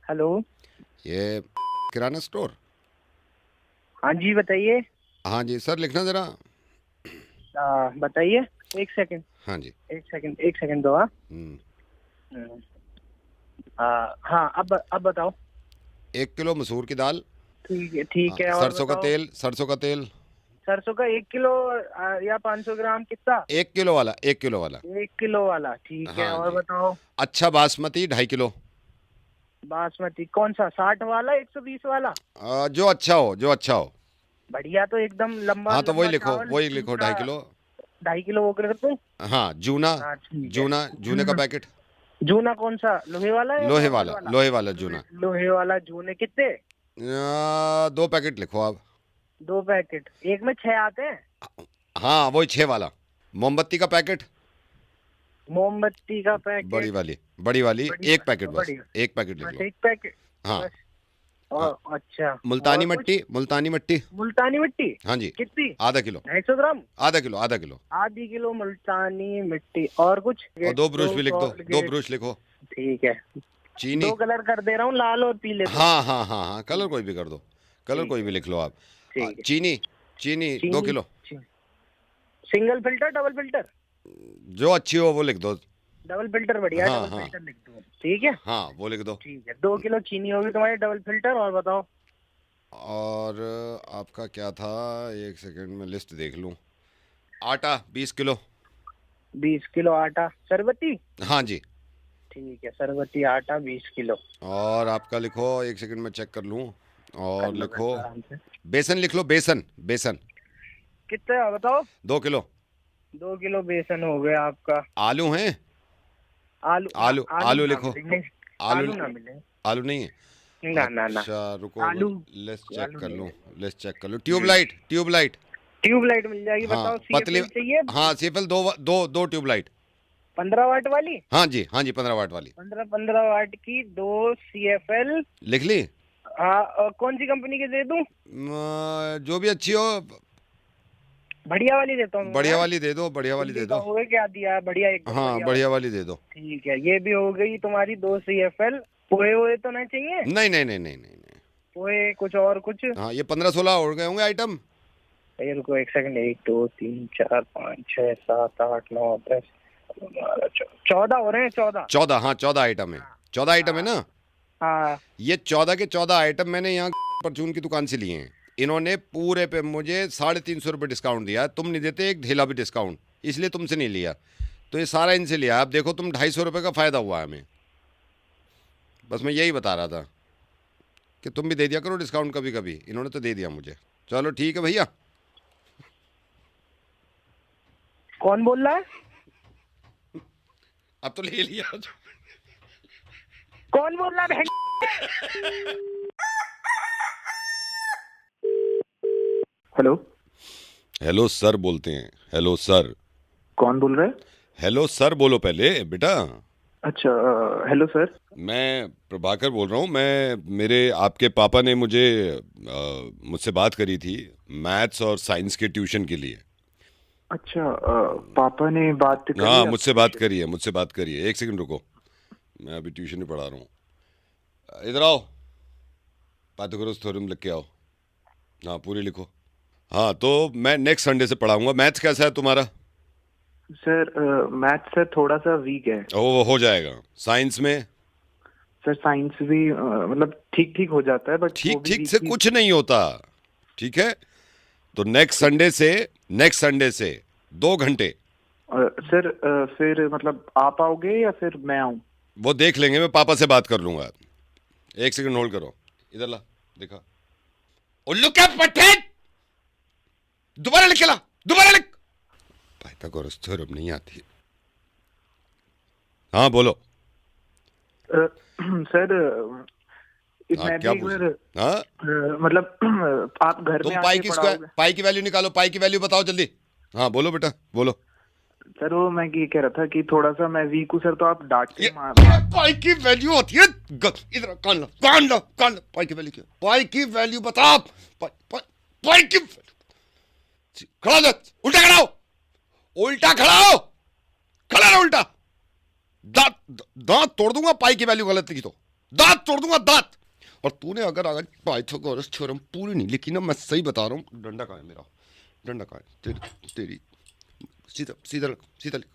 Hello. ये किराना store. हाँ जी बताइए। हाँ जी सर, लिखना ज़रा। बताइए। एक सेकंड। हाँ जी। एक सेकंड दो। हाँ। हम्म, हम्म, हाँ अब बताओ। 1 किलो मसूर की दाल। ठीक है और सरसों का बताओ। तेल, सरसों का तेल। सरसों का 1 किलो या 500 ग्राम कितना? 1 किलो वाला, 1 किलो वाला। 1 किलो वाला ठीक है हाँ और जी। बताओ। अच्छा बासमती 2.5 किलो। बासमती कौन सा, 60 वाला 120 वाला? जो अच्छा हो, जो अच्छा हो। बढ़िया तो एकदम लंबा हाँ तो वही लंबा लिखो, चावल वही लिखो पूरा। 2.5 किलो। 2.5 किलो वो कर दूँ? हाँ जूना। हाँ ठीक है। जूना, जूने का हम्म, पैकेट। जूना कौन सा, लोहे वाला या लोहे नॉर्मल वाला, वाला? लोहे वाला जूना। लोहे वाला जूने कितने? 2 पैकेट लिखो आप। 2 पैकेट, एक में 6 आते हैं। हाँ वही 6 वाला। मोमबत्ती का पैकेट। मोमबत्ती का बड़ी पैकेट। वाली, बड़ी वाली बड़ी 1 पैकेट बस। बढ़िया। 1 पैकेट लिख बस लो। 1 पैकेट। हाँ। बस। हाँ, और अच्छा। और मुल्तानी कुछ? मट्टी, मुल्तानी मट्टी। मुल्तानी मिट्टी। हाँ जी। कितनी? आधा किलो। 250 ग्राम। आधा किलो, आधा किलो। आधी किलो मुल्तानी मिट्टी। और कुछ? और गेट 2 ब्रूश दो भी लिख दो, 2 गेट। ब्रूश लिखो। ठीक है। चीनी। 2 कलर कर दे रहा हूँ, लाल और पीले दो। हाँ हाँ हाँ हाँ, कलर कोई भी कर दो। कलर ठीक कोई है। भी लिख लो आप। ठीक है। चीनी। चीनी दो चीनी। Kilo single filter double filter? जो अच्छी हो वो लिख दो। डबल फिल्टर बढ़िया है, हाँ डबल हाँ फिल्टर लिख दो ठीक है। हाँ, वो लिख दो। ठीक है, 2 किलो चीनी होगी तुम्हारी डबल फिल्टर। और बताओ। और आपका क्या था? एक सेकंड में लिस्ट देख लूँ। आटा 20 किलो। 20 किलो आटा सरबती। हाँ जी। ठीक है, सरबती आटा 20 किलो। और आपका लिखो, एक सेकंड में चेक कर लूँ। और कर लिखो लो आराम से। बेसन, लिख लो बेसन, बेसन। कितना बताओ? 2 किलो। 2 किलो बेसन हो गया आपका। आलू हैं? आलू ना, आलू, आलू आलू ना लिखो। मिलेंगे। आलू। आलू ना मिले। आलू नहीं है? ना ना ना। अच्छा रुको, आलू। लिस्ट चेक आलू कर नहीं लूँ। मिले। लिस्ट चेक कर लूँ। Tubelight, tubelight. ट्यूबलाइट मिल जाएगी, हाँ बताओ पतली। सीएफएल चाहिए? हाँ सीफल दो, दो दो ट्यूबलाइट। 15 वाट वाली। हाँ जी, हाँ जी 15 वाट वाली। 15 15 वाट की 2 CFL। लिख ली। हाँ, और कौन सी कंपनी की दे दूं? जो भी अच्छी हो। बढ़िया वाली देता हूँ बढ़िया मैं। वाली दे दो, बढ़िया वाली दे दिल्ली का दो। हो गया, क्या दिया है, बढ़िया एकदम हाँ बढ़िया बढ़िया वाला। वाली दे दो। ठीक है, ये भी हो गई तुम्हारी 2 CFL। पोहे वोहे तो नहीं चाहिए? नहीं नहीं नहीं नहीं नहीं नहीं। पोहे कुछ और कुछ? हाँ ये 15-16 हो गए होंगे आइटम। ये रुको एक सेकंड, 1 2 3 4 5 6 7 8 9 10 14 हो रहे हैं, 14। 14, हाँ 14 आइटम है। 14 आइटम है हाँ। ना? हाँ। ये 14 के 14 आइटम मैंने यहाँ परचून की दुकान से लिए हैं। इन्होंने पूरे पे मुझे 350 रुपये डिस्काउंट दिया है। तुम नहीं देते एक ढेला भी डिस्काउंट, इसलिए तुमसे नहीं लिया। तो ये सारा इनसे लिया। अब देखो तुम 250 रुपये का फ़ायदा हुआ है हमें। बस मैं यही बता रहा था कि तुम भी दे दिया करो डिस्काउंट कभी कभी। इन्होंने तो दे दिया मुझे। चलो ठीक है भैया। कौन बोल रहा है? अब तो ले लिया। कौन बोल रहा है? हेलो। हेलो सर बोलते हैं। Hello sir. कौन बोल रहा है? हेलो सर बोलो पहले बेटा। अच्छा। Hello sir. मैं प्रभाकर बोल रहा हूँ। मेरे आपके पापा ने मुझसे बात करी थी मैथ्स और साइंस के ट्यूशन के लिए। अच्छा, पापा ने बात करी हाँ आपसे मुझसे बात ट्यूशन? करी है, मुझसे बात करी है। एक सेकंड रुको, मैं अभी ट्यूशन में पढ़ा रहा हूँ। इधर आओ, पाइथागोरस थ्योरम लिख के आओ। हाँ पूरी लिखो। हाँ तो मैं नेक्स्ट संडे से पढ़ाऊंगा। मैथ्स कैसा है तुम्हारा? सर मैथ सर थोड़ा सा वीक है। वो हो जाएगा। साइंस में? सर साइंस भी मतलब ठीक ठीक हो जाता है, बट वो ठीक भी ठीक वीक से ही। कुछ नहीं होता। ठीक है, तो नेक्स्ट संडे से 2 घंटे। सर फिर मतलब आप आओगे या फिर मैं आऊँ? वो देख लेंगे, मैं पापा से बात कर लूंगा। एक सेकंड होल्ड करो। इधर ला, दिखा। उल्लू क्या पट्टे, दोबारा लिख के ला, दोबारा लिख। पाइथागोरस थ्योरम नहीं आती। हाँ बोलो। सर हाँ मैं भी क्या एक पूछ बार रहे? हाँ मतलब आप घर में तुम आके पढ़ाओगे? पाई की वैल्यू निकालो, पाई की वैल्यू बताओ जल्दी। हाँ बोलो बेटा बोलो। सर वो मैं ये कह रहा था कि थोड़ा सा मैं वीक हूँ सर, तो आप डांट के ये पाई की वैल्यू होती है। इधर कान लो, कान लो, कान लो। पाई की वैल्यू क्या? पाई की वैल्यू बता। पाई की खड़ा हो जा, उल्टा खड़ा हो, उल्टा खड़ा हो, खड़ा रहो उल्टा। दांत दांत तोड़ दूंगा पाई की वैल्यू गलत की तो। दांत तोड़ दूंगा दांत। और तूने अगर अगर पाइथागोरस थ्योरम पूरी नहीं लिखी ना, मैं सही बता रहा हूँ। डंडा कहाँ है मेरा, डंडा कहाँ है? तेरी सीधा सीधा सीधा लिख।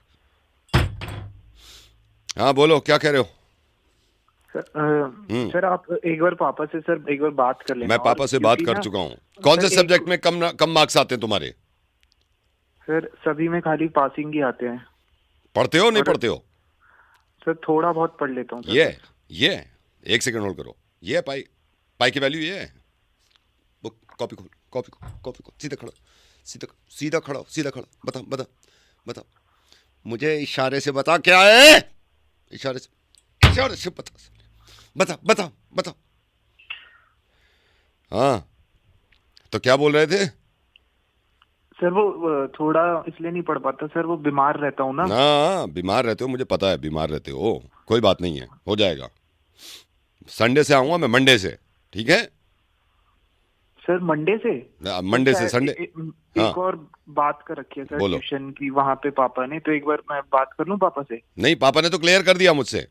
हाँ बोलो, क्या कह रहे हो? सर आप एक बार पापा से सर एक बार बात कर लेना। मैं पापा से बात कर चुका हूँ। कौन से सब्जेक्ट में कम मार्क्स आते हैं तुम्हारे? सर सभी में खाली पासिंग ही आते हैं। पढ़ते हो नहीं पढ़ते हो? सर थोड़ा बहुत पढ़ लेता हूँ। ये एक सेकंड होल्ड करो। ये पाई की वैल्यू ये है। बुक कॉपी खोल, कॉपी खोल, सीधा खड़ा, सीधा खड़ा। बता मुझे इशारे से बता क्या है। इशारे से बता। हाँ तो क्या बोल रहे थे? सर वो थोड़ा इसलिए नहीं पढ़ पाता सर, वो बीमार रहता हूँ ना। बीमार रहते हो, मुझे पता है बीमार रहते हो। कोई बात नहीं है, हो जाएगा। संडे से आऊंगा मैं, मंडे से, ठीक है सर? मंडे से संडे। एक और बात कर रखी है सर ट्यूशन की वहाँ पे पापा ने, तो एक बार मैं बात कर लूँ पापा से? नहीं, पापा ने तो क्लियर कर दिया मुझसे।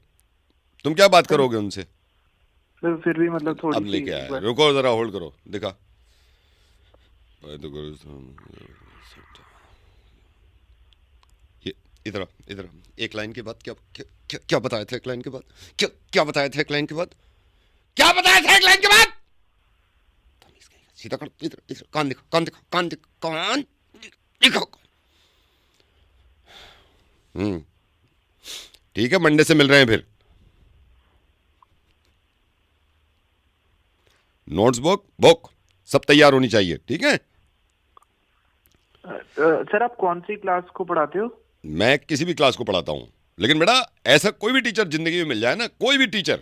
तुम क्या बात करोगे उनसे? सर फिर भी मतलब थोड़ी अब लेके आया, रुको जरा होल्ड करो, दिखा। ये इधर एक लाइन के बाद क्या बताया था? एक लाइन के बाद क्या बताया था? एक लाइन के बाद क्या बताया था? एक लाइन के बाद सीधा कर, इधर कान दिखो। ठीक है, मंडे से मिल रहे हैं फिर। नोट्स बुक सब तैयार होनी चाहिए, ठीक है? सर आप कौन सी क्लास को पढ़ाते हो? मैं किसी भी क्लास को पढ़ाता हूँ, लेकिन बेटा ऐसा कोई भी टीचर जिंदगी में मिल जाए ना, कोई भी टीचर,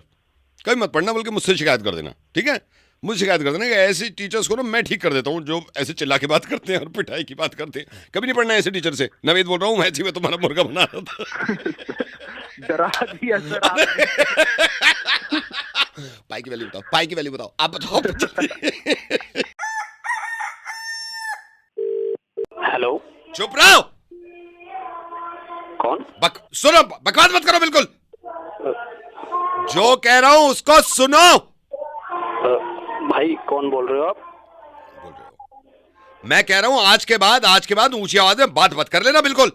कभी मत पढ़ना, बल्कि मुझसे शिकायत कर देना, ठीक है? मुझे शिकायत कर देना कि ऐसे टीचर्स को ना मैं ठीक कर देता हूँ, जो ऐसे चिल्ला के बात करते हैं और पिटाई की बात करते हैं। कभी नहीं पढ़ना ऐसे टीचर से। नवेद बोल रहा हूँ, मैं तुम्हारा मुर्गा बना रहा था। डरा दिया सर। पाई की वैल्यू बताओ, आप बताओ। हेलो, चुप रहो। कौन? सुनो, बकवास मत करो बिल्कुल। जो कह रहा हूं उसको सुनो। भाई कौन बोल रहे हो आप? मैं कह रहा हूं आज के बाद ऊंची आवाज में बात मत कर लेना बिल्कुल।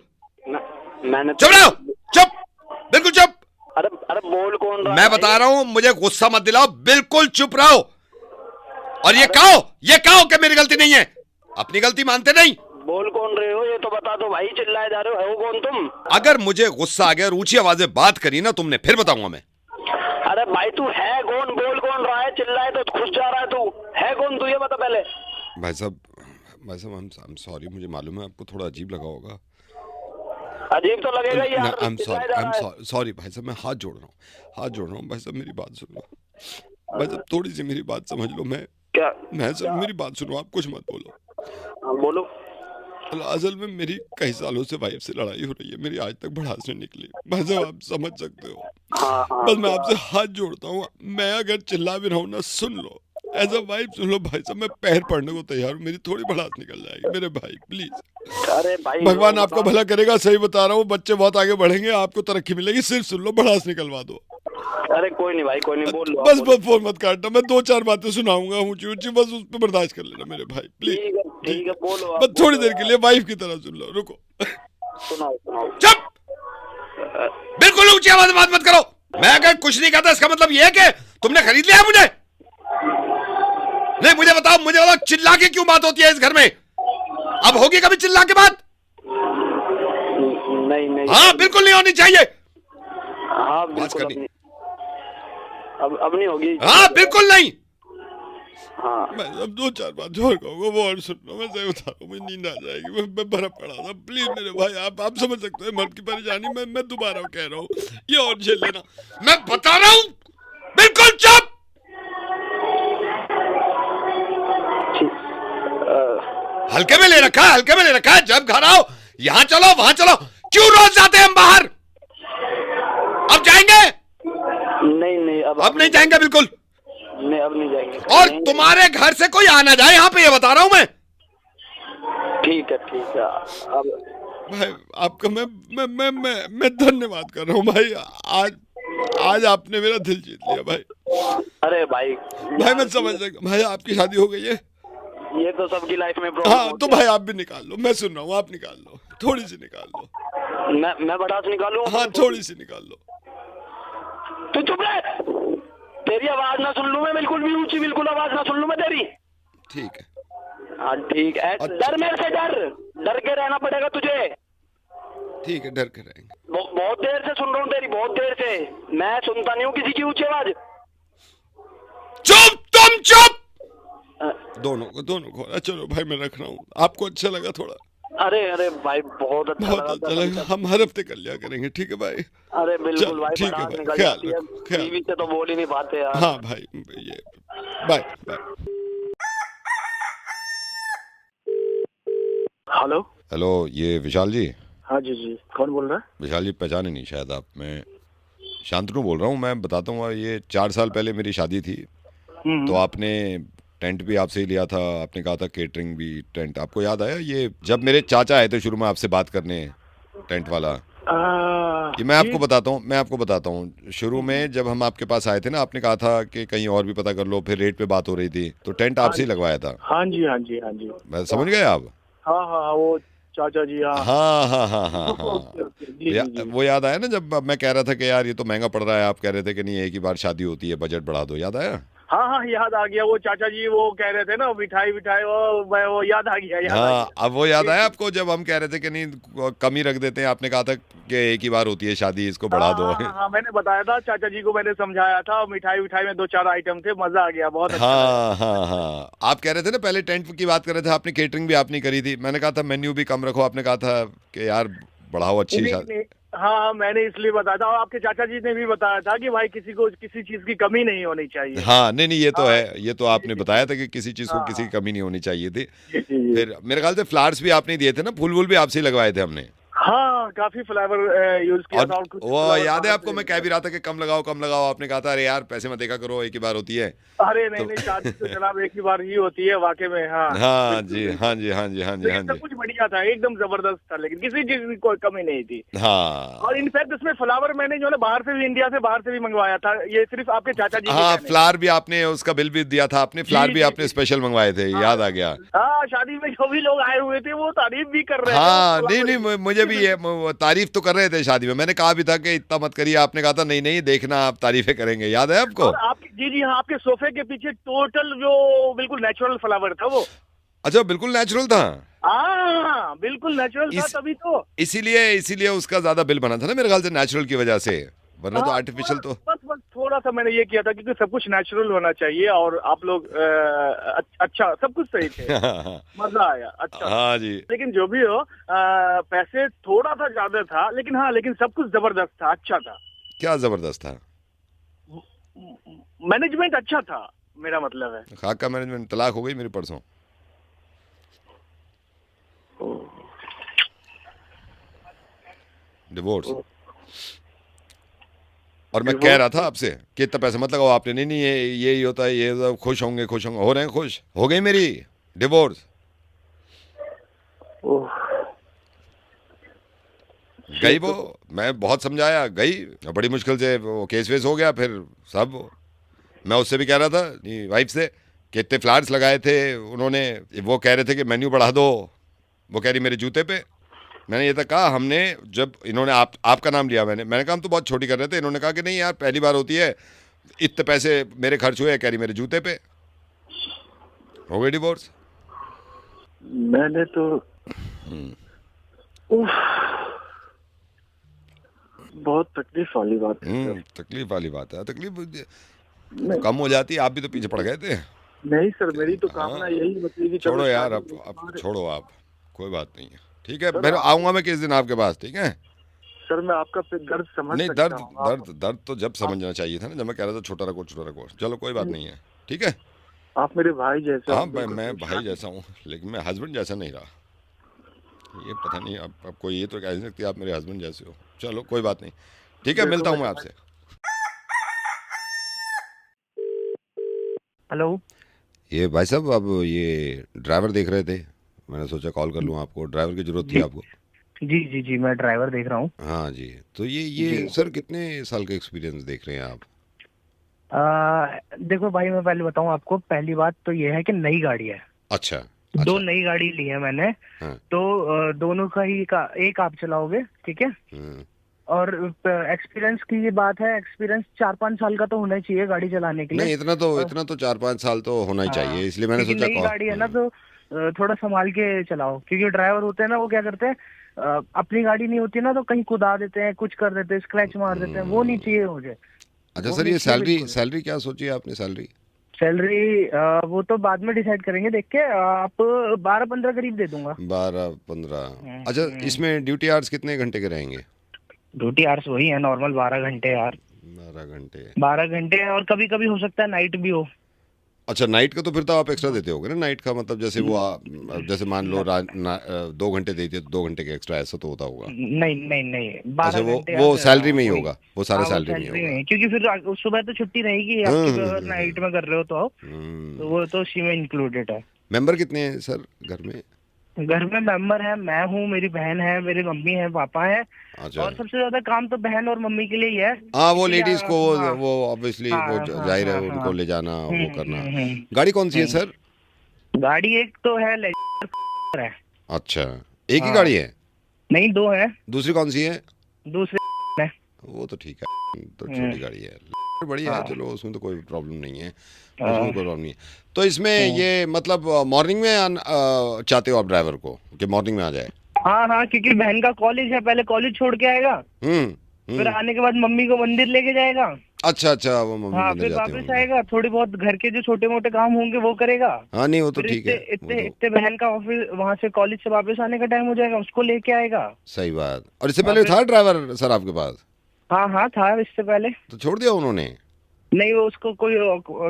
मैंने चुप रहो, चुप, बिल्कुल चुप। अरे बोल कौन रहा? मैं बता रहा हूं, मुझे गुस्सा मत दिलाओ, बिल्कुल चुप रहो। और ये कहो कि मेरी गलती नहीं है। अपनी गलती मानते नहीं। बोल कौन रहे हो ये तो बता दो भाई, चिल्लाए जा रहे हो कौन तुम? अगर मुझे गुस्सा आ गया और ऊंची आवाज में बात करी ना तुमने, फिर बताऊंगा मैं। अरे भाई तू है कौन? बोल कौन रहा है? चिल्लाए तो खुश जा रहा है तू। है कौन तू, ये बता पहले। भाई साहब आई एम सॉरी, मुझे मालूम है आपको थोड़ा अजीब लगा होगा। अजीब तो लगेगा यार। आई एम सॉरी भाई साहब, मैं हाथ जोड़ रहा हूँ भाई साहब, मेरी बात सुन लो भाई साहब, थोड़ी सी मेरी बात समझ लो। मैं सर मेरी बात सुनो, आप कुछ मत बोलो। बोलो। असल में मेरी कई सालों से वाइफ से लड़ाई हो रही है, मेरी आज तक भड़ास नहीं निकली भाई साहब, आप समझ सकते हो। बस मैं आपसे हाथ जोड़ता हूँ, मैं अगर चिल्ला भी रहा हूँ ना, सुन लो, एज अ वाइफ सुन लो भाई साहब। मैं पैर पड़ने को तैयार हूँ, मेरी थोड़ी भड़ास निकल जाएगी मेरे भाई, प्लीज। अरे भाई भगवान आपका भला करेगा, सही बता रहा हूँ, बच्चे बहुत आगे बढ़ेंगे, आपको तरक्की मिलेगी, सिर्फ सुन लो, भड़ास निकलवा दो। अरे कोई नहीं भाई, कोई नहीं, बोल लो। बस फोन मत काटना, मैं 2-4 बातें सुनाऊंगा ऊंची, बस उस पर बर्दाश्त कर लेना मेरे भाई, प्लीज। ठीक है बोलो। बस थोड़ी देर के लिए वाइफ की तरह सुन लो, रुको। सुनाओ। चुप, बिल्कुल ऊंची आवाज में बात मत करो। मैं अगर कुछ नहीं कहता इसका मतलब ये है कि तुमने खरीद लिया मुझे। नहीं, मुझे बताओ चिल्ला के क्यों बात होती है इस घर में? अब होगी कभी चिल्ला के बात? नहीं। हाँ बिल्कुल नहीं होनी चाहिए। हाँ बिल्कुल अब नहीं होगी। हाँ बिल्कुल नहीं। हाँ मैं अब 2-4 बात और कहूँगा, वो और सुन लो, मैं सही बता रहा हूँ, मुझे नींद आ जाएगी, मैं बर्फ पड़ा था, प्लीज मेरे भाई, आप समझ सकते हैं मर्द की परेशानी। मैं दोबारा कह रहा हूँ, ये और झेल लेना, मैं बता रहा हूँ, बिल्कुल चुप। हल्के में ले रखा है, जब घर आओ यहाँ चलो वहां चलो, क्यों रोज जाते हैं हम बाहर? अब जाएंगे? नहीं अब नहीं जाएंगे बिल्कुल। नहीं अब नहीं जाएंगे। और तुम्हारे घर से कोई आना जाए यहाँ पे, ये बता रहा हूँ मैं। ठीक है। अब भाई आपका मैं धन्यवाद कर रहा हूँ भाई। आज आज आपने मेरा दिल जीत लिया भाई। अरे भाई मैं समझ सकता भाई, आपकी शादी हो गई है। ये तो सबकी लाइफ में हाँ तो भाई आप भी निकाल लो, मैं सुन रहा हूँ, आप निकाल लो, थोड़ी सी निकाल लो। मैं बड़ा निकालू? हाँ थोड़ी सी निकाल लो। तू चुप रह, तेरी आवाज ना सुन लूं मैं, बिल्कुल भी ऊंची बिल्कुल आवाज ना सुन लूं मैं तेरी। ठीक है। हाँ ठीक है। अच्छा। डर मेरे से, डर के रहना पड़ेगा तुझे। ठीक है, डर के रहेंगे। बहुत देर से सुन रहा हूँ तेरी, बहुत देर से। मैं सुनता नहीं हूँ किसी की ऊंची आवाज। चुप, तुम चुप। दोनों को चलो भाई, मैं रख रहा हूँ। आपको अच्छा लगा थोड़ा? अरे भाई बहुत अच्छा लगा। हम हर हफ्ते कर लिया करेंगे, ठीक है भाई? अरे बिल्कुल भाई, ठीक है भाई, ख्याल रखो। टीवी से तो बोल ही नहीं पाते यार। हाँ भाई, ये बाय बाय। हेलो, ये विशाल जी? हाँ जी जी, कौन बोल रहा है? विशाल जी पहचाने नहीं शायद आप। मैं शांतनु बोल रहा हूँ। मैं बताता हूँ, ये 4 साल पहले मेरी शादी थी, तो आपने टेंट भी आपसे ही लिया था। आपने कहा था केटरिंग भी, टेंट आपको याद आया? ये जब मेरे चाचा आए थे शुरू में आपसे बात करने, टेंट वाला। ये मैं आपको बताता हूँ। शुरू में जब हम आपके पास आए थे ना, आपने कहा था कि कहीं और भी पता कर लो, फिर रेट पे बात हो रही थी, तो टेंट आपसे ही लगवाया था। हाँ जी हाँ जी हाँ जी। मैं समझ गए आप? हाँ हाँ, वो चाचा जी। हाँ हाँ। वो याद आया ना जब मैं कह रहा था कि यार ये तो महंगा पड़ रहा है, आप कह रहे थे कि नहीं एक ही बार शादी होती है, बजट बढ़ा दो। याद आया? हाँ हाँ, याद आ गया। वो चाचा जी वो कह रहे थे ना मिठाई वो याद आ गया। हाँ, अब वो याद आया आपको जब हम कह रहे थे कि नहीं कम ही रख देते हैं? आपने कहा था कि एक ही बार होती है शादी, इसको बढ़ा दो। हाँ, मैंने बताया था चाचा जी को, मैंने समझाया था। मिठाई में 2-4 आइटम थे, मजा आ गया, बहुत अच्छा। हाँ। आप कह रहे थे ना पहले टेंट की बात कर रहे थे, आपने केटरिंग भी आपने करी थी। मैंने कहा था मेन्यू भी कम रखो, आपने कहा था कि यार बढ़ाओ, अच्छी शादी। हाँ, मैंने इसलिए बताया था, और आपके चाचा जी ने भी बताया था कि भाई किसी को किसी चीज की कमी नहीं होनी चाहिए। हाँ नहीं, ये तो है, ये तो आपने बताया था कि किसी चीज को किसी की कमी नहीं होनी चाहिए थी। फिर मेरे ख्याल से फ्लावर्स भी आपने दिए थे ना, फूल वूल भी आपसे ही लगवाए थे हमने। हाँ, काफी फ्लेवर यूज किया था। वो याद है आपको? मैं कह भी रहा था कि कम लगाओ, आपने कहा था अरे यार पैसे मत देखा करो, एक ही बार होती है। अरे नहीं, शादी तो जनाब एक ही बार ही होती है वाकई में। हाँ जी। सब कुछ बढ़िया था, एकदम जबरदस्त था, लेकिन किसी चीज की कोई कमी नहीं थी। हाँ, और इनफैक्ट उसमें फ्लावर मैंने जो है बाहर से भी, इंडिया से बाहर से भी मंगवाया था। ये सिर्फ आपके चाचा जी। हाँ, फ्लावर भी आपने, उसका बिल भी दिया था आपने, फ्लावर भी आपने स्पेशल मंगवाए थे। याद आ गया। हाँ, शादी में जो भी लोग आए हुए थे वो तारीफ भी कर रहे थे। हाँ नहीं, मुझे भी ये तारीफ तो कर रहे थे शादी में। मैंने कहा भी था कि इतना मत करिए, आपने कहा था नहीं देखना आप तारीफें करेंगे। याद है आपको? और आपके जी हाँ, आपके सोफे के पीछे टोटल जो बिल्कुल नेचुरल फ्लावर था वो। अच्छा, बिल्कुल नेचुरल था? हाँ, बिल्कुल नेचुरल था, तभी तो इसीलिए उसका ज्यादा बिल बना था ना मेरे ख्याल से, नेचुरल की वजह से, वरना तो आर्टिफिशियल तो। बस थोड़ा सा मैंने ये किया था क्योंकि सब कुछ नेचुरल होना चाहिए, और आप लोग अच्छा, सब कुछ सही थे। मजा आया, अच्छा। हाँ जी। लेकिन जो भी हो, पैसे थोड़ा सा ज्यादा था, लेकिन सब कुछ जबरदस्त था, अच्छा था। क्या जबरदस्त था? मैनेजमेंट अच्छा था, मेरा मतलब है। खाका मैनेजमेंट। तलाक हो गई मेरी परसों। डिवोर्स। और मैं कह रहा था आपसे कि इतना पैसा मत लगाओ। आपने नहीं ये ही होता है, ये खुश होंगे, हो रहे हैं, खुश हो गई मेरी डिवोर्स। गई वो, मैं बहुत समझाया, गई बड़ी मुश्किल से, वो केस वेस हो गया फिर सब। मैं उससे भी कह रहा था वाइफ से कि इतने फ्लावर्स लगाए थे उन्होंने, वो कह रहे थे कि मेन्यू बढ़ा दो, वो कह रही मेरे जूते पे। मैंने ये तक कहा, हमने जब इन्होंने आपका नाम लिया, मैंने कहा हम तो बहुत छोटी कर रहे थे। इन्होंने कहा कि नहीं यार पहली बार होती है, इतने पैसे मेरे खर्च हुए, कह रही मेरे जूते पे। हो गई डिवोर्स। मैंने तो बहुत तकलीफ वाली बात है। तकलीफ वाली बात है। तकलीफ कम हो जाती है। आप भी तो पीछे पड़ गए थे। नहीं सर, मेरी तो कामना यही होती है कि छोड़ो यार, अब छोड़ो आप, कोई बात नहीं है, ठीक है। फिर आऊंगा मैं किस दिन आपके पास, ठीक है सर? मैं आपका दर्द समझ नहीं, सकता हूं। दर्द तो जब समझना चाहिए था ना, जब मैं कह रहा था छोटा रखो। चलो कोई बात नहीं है, ठीक है। आप मेरे भाई जैसे। हाँ, मैं भाई जैसा हूँ, लेकिन मैं हस्बैंड जैसा नहीं रहा। ये पता नहीं अब कोई ये तो कह नहीं सकती आप मेरे हस्बैंड जैसे हो। चलो कोई बात नहीं, ठीक है, मिलता हूँ मैं आपसे। हेलो। ये भाई साहब, अब ये ड्राइवर देख रहे थे, मैंने सोचा कॉल कर लूँ आपको। ड्राइवर की जरूरत थी आपको? जी जी जी, मैं ड्राइवर देख रहा हूँ। हाँ जी, तो ये सर कितने साल का एक्सपीरियंस देख रहे हैं आप? देखो भाई, मैं पहले बताऊँ आपको, पहली बात तो ये है कि नई गाड़ी है। अच्छा। दो नई गाड़ी ली है मैंने। हाँ। तो दोनों का ही एक आप चलाओगे, ठीक है। और एक्सपीरियंस की ये बात है, एक्सपीरियंस 4-5 साल का तो होना ही चाहिए गाड़ी चलाने के लिए। नहीं, इतना तो 4-5 साल तो होना ही चाहिए, इसलिए मैंने क्योंकि सोचा नई गाड़ी है ना, तो थोड़ा संभाल के चलाओ, क्योंकि ड्राइवर होते हैं ना, वो क्या करते हैं, अपनी गाड़ी नहीं होती ना तो कहीं कुदा देते हैं, कुछ कर देते हैं, स्क्रैच मार देते हैं, वो नहीं चाहिए मुझे। अच्छा सर, ये सैलरी क्या सोची है आपने? सैलरी वो तो बाद में डिसाइड करेंगे, देख के। आप 12-15 करीब दे दूंगा। 12-15। अच्छा, इसमें ड्यूटी आवर्स कितने घंटे के रहेंगे? ड्यूटी आवर्स वही है नॉर्मल, 12 घंटे यार। 12 घंटे, और कभी कभी हो सकता है नाइट भी हो। अच्छा, नाइट का तो फिर तो आप एक्स्ट्रा देते होगे ना? नाइट का मतलब जैसे वो जैसे मान लो 2 घंटे देते तो 2 घंटे के एक्स्ट्रा, ऐसा तो होता होगा? नहीं नहीं नहीं, 12 घंटे वो सैलरी में ही होगा, वो सारा सैलरी में ही होगा, क्योंकि फिर सुबह तो छुट्टी रहेगी आपकी, अगर नाइट में कर रहे हो तो वो तो उसी में इंक्लूडेड है। मेंबर कितने हैं सर घर में? घर में मेंबर है, मैं हूँ, मेरी बहन है, मेरी मम्मी है, पापा है। अच्छा। और सबसे ज्यादा काम तो बहन और मम्मी के लिए ही है। हाँ, वो लेडीज को वो ऑब्वियसली वो जाहिर है, उनको ले जाना, वो करना। गाड़ी कौन सी है सर? गाड़ी एक तो है। अच्छा, एक ही गाड़ी है? नहीं, 2 है। दूसरी कौन सी है? दूसरी वो तो ठीक है, तो छोटी गाड़ी है, बढ़िया है, चलो उसमें तो कोई प्रॉब्लम नहीं है, उसमें कोई प्रॉब्लम नहीं है। तो इसमें ये मतलब मॉर्निंग में चाहते हो आप ड्राइवर को कि मॉर्निंग में आ जाए? हाँ, क्योंकि बहन का कॉलेज है, पहले कॉलेज छोड़ के आएगा, फिर आने के बाद मम्मी को मंदिर लेके जाएगा। अच्छा, वो मम्मी मंदिर फिर जाते वापस आएगा, थोड़ी बहुत घर के जो छोटे मोटे काम होंगे वो करेगा। हाँ, नहीं वो तो ठीक है। इतने बहन का ऑफिस, वहाँ से कॉलेज से वापस आने का टाइम हो जाएगा, उसको लेके आएगा। सही बात। और इससे पहले था ड्राइवर सर आपके पास? हाँ था, इससे पहले। तो छोड़ दिया उन्होंने? नहीं, वो उसको कोई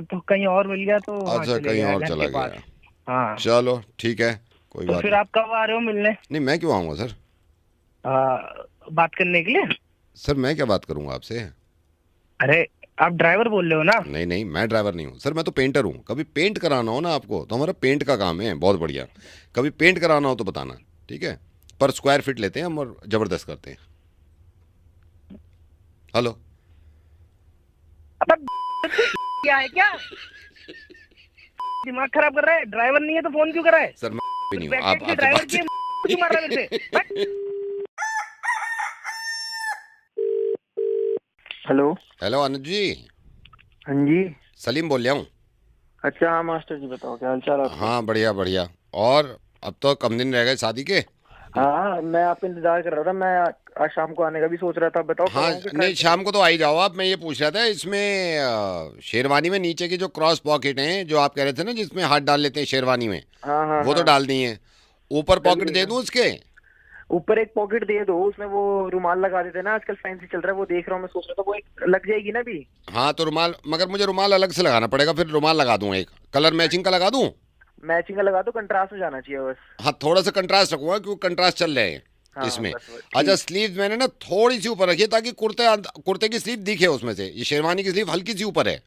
तो कहीं और मिल गया तो अच्छा, कहीं और चला गया। हाँ, चलो ठीक है, कोई बात। फिर आप कब आ रहे हो मिलने? नहीं, मैं क्यों आऊंगा सर बात करने के लिए? सर मैं क्या बात करूंगा आपसे? अरे, आप ड्राइवर बोल रहे हो ना? नहीं, मैं ड्राइवर नहीं हूँ सर, मैं तो पेंटर हूँ। कभी पेंट कराना हो ना आपको, तो हमारा पेंट का काम है, बहुत बढ़िया। कभी पेंट कराना हो तो बताना, ठीक है? पर स्क्वायर फीट लेते हैं हम और जबरदस्त करते हैं। हेलो, क्या है, क्या दिमाग खराब कर रहा है? ड्राइवर नहीं है तो फोन क्यों कर रहा है? सर मैं भी नहीं हूँ, आप ड्राइवर की क्यों मार रहा है मेरे से? हेलो अनुज जी। हाँ जी। सलीम बोल रहा हूँ। अच्छा, हाँ मास्टर जी, बताओ क्या हाल चाल आपका? हाँ, बढ़िया। और अब तो कम दिन रह गए शादी के। हाँ, मैं आपका इंतजार कर रहा था, मैं आज शाम को आने का भी सोच रहा था। बताओ। हाँ, नहीं शाम को तो आ ही जाओ आप। मैं ये पूछ रहा था, इसमें शेरवानी में नीचे की जो क्रॉस पॉकेट है, जो आप कह रहे थे ना जिसमें हाथ डाल लेते हैं शेरवानी में, हाँ, वो तो डाल दी है। ऊपर पॉकेट दे दूं उसके? ऊपर एक पॉकेट दे दो, उसमें वो रुमाल लगा देते हैं ना, आजकल फैंसी चल रहा है, वो देख रहा हूँ, मैं सोच रहा था वो एक लग जाएगी ना भी। हाँ, तो रुमाल, मगर मुझे रुमाल अलग से लगाना पड़ेगा, फिर रुमाल लगा दूं, एक कलर मैचिंग का लगा दूं। मैचिंग का लगा दो, कंट्रास्ट में जाना चाहिए बस। हाँ, थोड़ा सा कंट्रास्ट रखूंगा क्योंकि कंट्रास्ट चल रहे हैं इसमें। अच्छा, स्लीव मैंने ना थोड़ी सी ऊपर रखी है ताकि कुर्ते की स्लीव दिखे उसमें से। ये शेरवानी की स्लीव हल्की सी ऊपर है,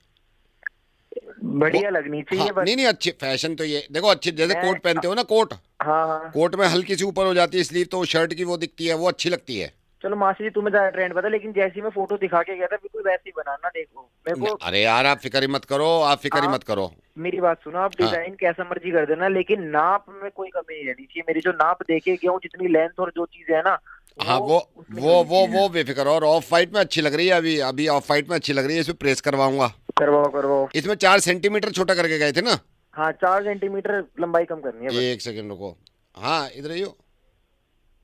बढ़िया लगनी चाहिए। हाँ, नहीं अच्छी फैशन तो ये देखो, अच्छी जैसे कोट पहनते हो ना, कोट, हाँ, कोट में हल्की सी ऊपर हो जाती है स्लीव, तो शर्ट की वो दिखती है, वो अच्छी लगती है। चलो मासी जी, तुम्हें ज्यादा ट्रेंड पता, लेकिन जैसी मैं फोटो दिखा के गया था बिल्कुल वैसी बनाना, देखो मेरे को। अरे यार, आप फिक्र मत करो, मेरी बात सुनो, आप डिजाइन कैसा मर्जी कर देना, लेकिन नाप में कोई कमी नहीं रहनी चाहिए। मेरी जो नाप देखे गया हूँ, जितनी लेंथ और जो चीज है ना, हाँ, वो बेफिक्र। और ऑफ वाइट में अच्छी लग रही है, अभी ऑफ वाइट में अच्छी लग रही है, इसमें प्रेस करवाऊंगा। करवाओ। इसमें 4 सेंटीमीटर छोटा करके गए थे ना? हाँ, 4 सेंटीमीटर लंबाई कम करनी है। एक सेकंड रुको, हाँ इधर ही हो,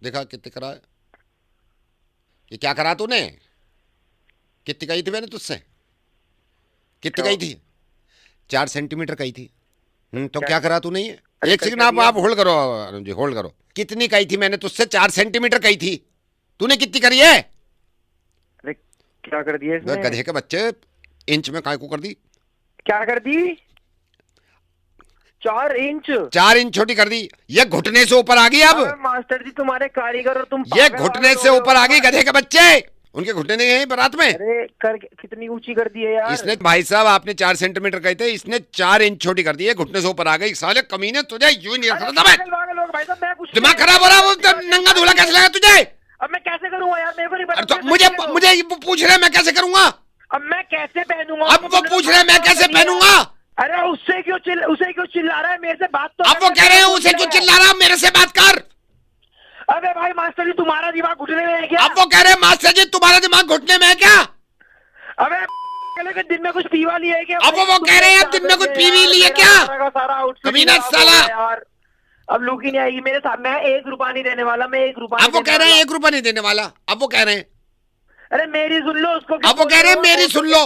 देखा कितने करा है? ये क्या करा तूने? कितनी कही थी मैंने तुझसे? कितनी कही थी? 4 सेंटीमीटर कही थी। तो क्या करा तूने? ये एक सेकंड आप होल्ड करो अनुज जी, होल्ड करो। कितनी कही थी मैंने तुझसे? 4 सेंटीमीटर कही थी। तूने कितनी करी है? अरे क्या कर दिया इसमें? गधे के बच्चे, इंच में काय को कर दी? क्या कर दी? 4 इंच? 4 इंच छोटी कर दी। ये घुटने से ऊपर आ गई अब। मास्टर जी, तुम्हारे कारीगर और तुम ये घुटने से ऊपर आ गई, गधे के बच्चे। उनके घुटने नहीं गए बारात में? अरे कितनी ऊंची कर दी है यार इसने। भाई साहब, आपने 4 सेंटीमीटर कहे थे, इसने 4 इंच छोटी कर दी है, घुटने से ऊपर आ गई। साले कमीने, तुझे यूं नहीं रखता था मैं। भाई साहब, मैं कुछ दिमाग खराब हो रहा है, वो तो नंगा धूला कैसे लगा तुझे? अब मैं कैसे करूंगा यार, मेरे को नहीं अरे पता। तो मुझे वो पूछ रहे हैं मैं कैसे करूंगा? अब मैं कैसे पहनूंगा? अब वो पूछ रहे हैं मैं कैसे पहनूंगा? अरे उसे क्यों चिल्ला रहा है? मेरे से बात तो अब वो कह रहे हैं उसे क्यों चिल्ला रहा, मेरे से बात कर। अबे भाई मास्टर जी, तुम्हारा दिमाग घुटने में है क्या? अब वो कह रहे हैं मास्टर जी तुम्हारा दिमाग घुटने में है क्या? अबे के दिन में कुछ पीवा लिया है क्या? अब वो कह रहे हैं अब दिन में कुछ पीवी ली है क्या? सारा आउटफिट कमीना साला। यार अब लुक ही नहीं आएगी मेरे साथ। मैं 1 रुपया नहीं देने वाला, मैं 1 रुपया। अब वो कह रहे हैं 1 रुपया नहीं देने वाला। अब वो कह रहे हैं, अरे मेरी सुन लो उसको। अब वो कह रहे हैं मेरी सुन लो।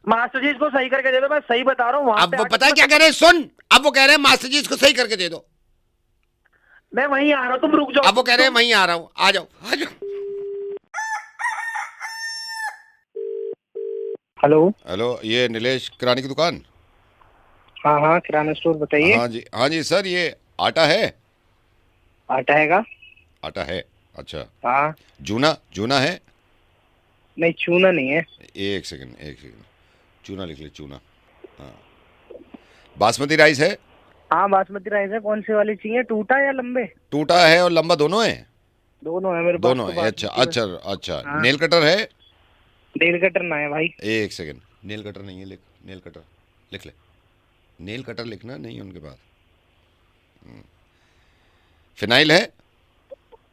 मास्टर जी इसको सही करके दे दो, मैं सही बता रहा हूँ। अब वो पता है क्या कह रहे हैं, सुन। अब वो कह रहे हैं मास्टर जी इसको सही करके दे दो। मैं वहीं आ रहा हूँ, तुम रुक जाओ। अब वो कह रहे हैं वहीं आ रहा हूँ, आ जाओ आ जाओ। हेलो। हेलो, ये नीलेश किराने की दुकान? हाँ हाँ, किराना स्टोर बताइए। हाँ जी सर, ये आटा है? आटा हैगा? आटा है, अच्छा। हाँ। चूना है? नहीं, चूना नहीं है। एक सेकंड, चूना लिख ले, चूना। हाँ। बासमती राइस है? हाँ बासमती राइस है। कौन से वाली चाहिए, टूटा या लंबे? टूटा है और लंबा दोनों है? दोनों है मेरे पास। दोनों है, अच्छा। हाँ। नेल कटर है? नेल कटर ना है भाई। एक सेकंड, नेल कटर नहीं है, नेल कटर लिख ले। नेल कटर लिखना नहीं है उनके पास। फिनाइल है?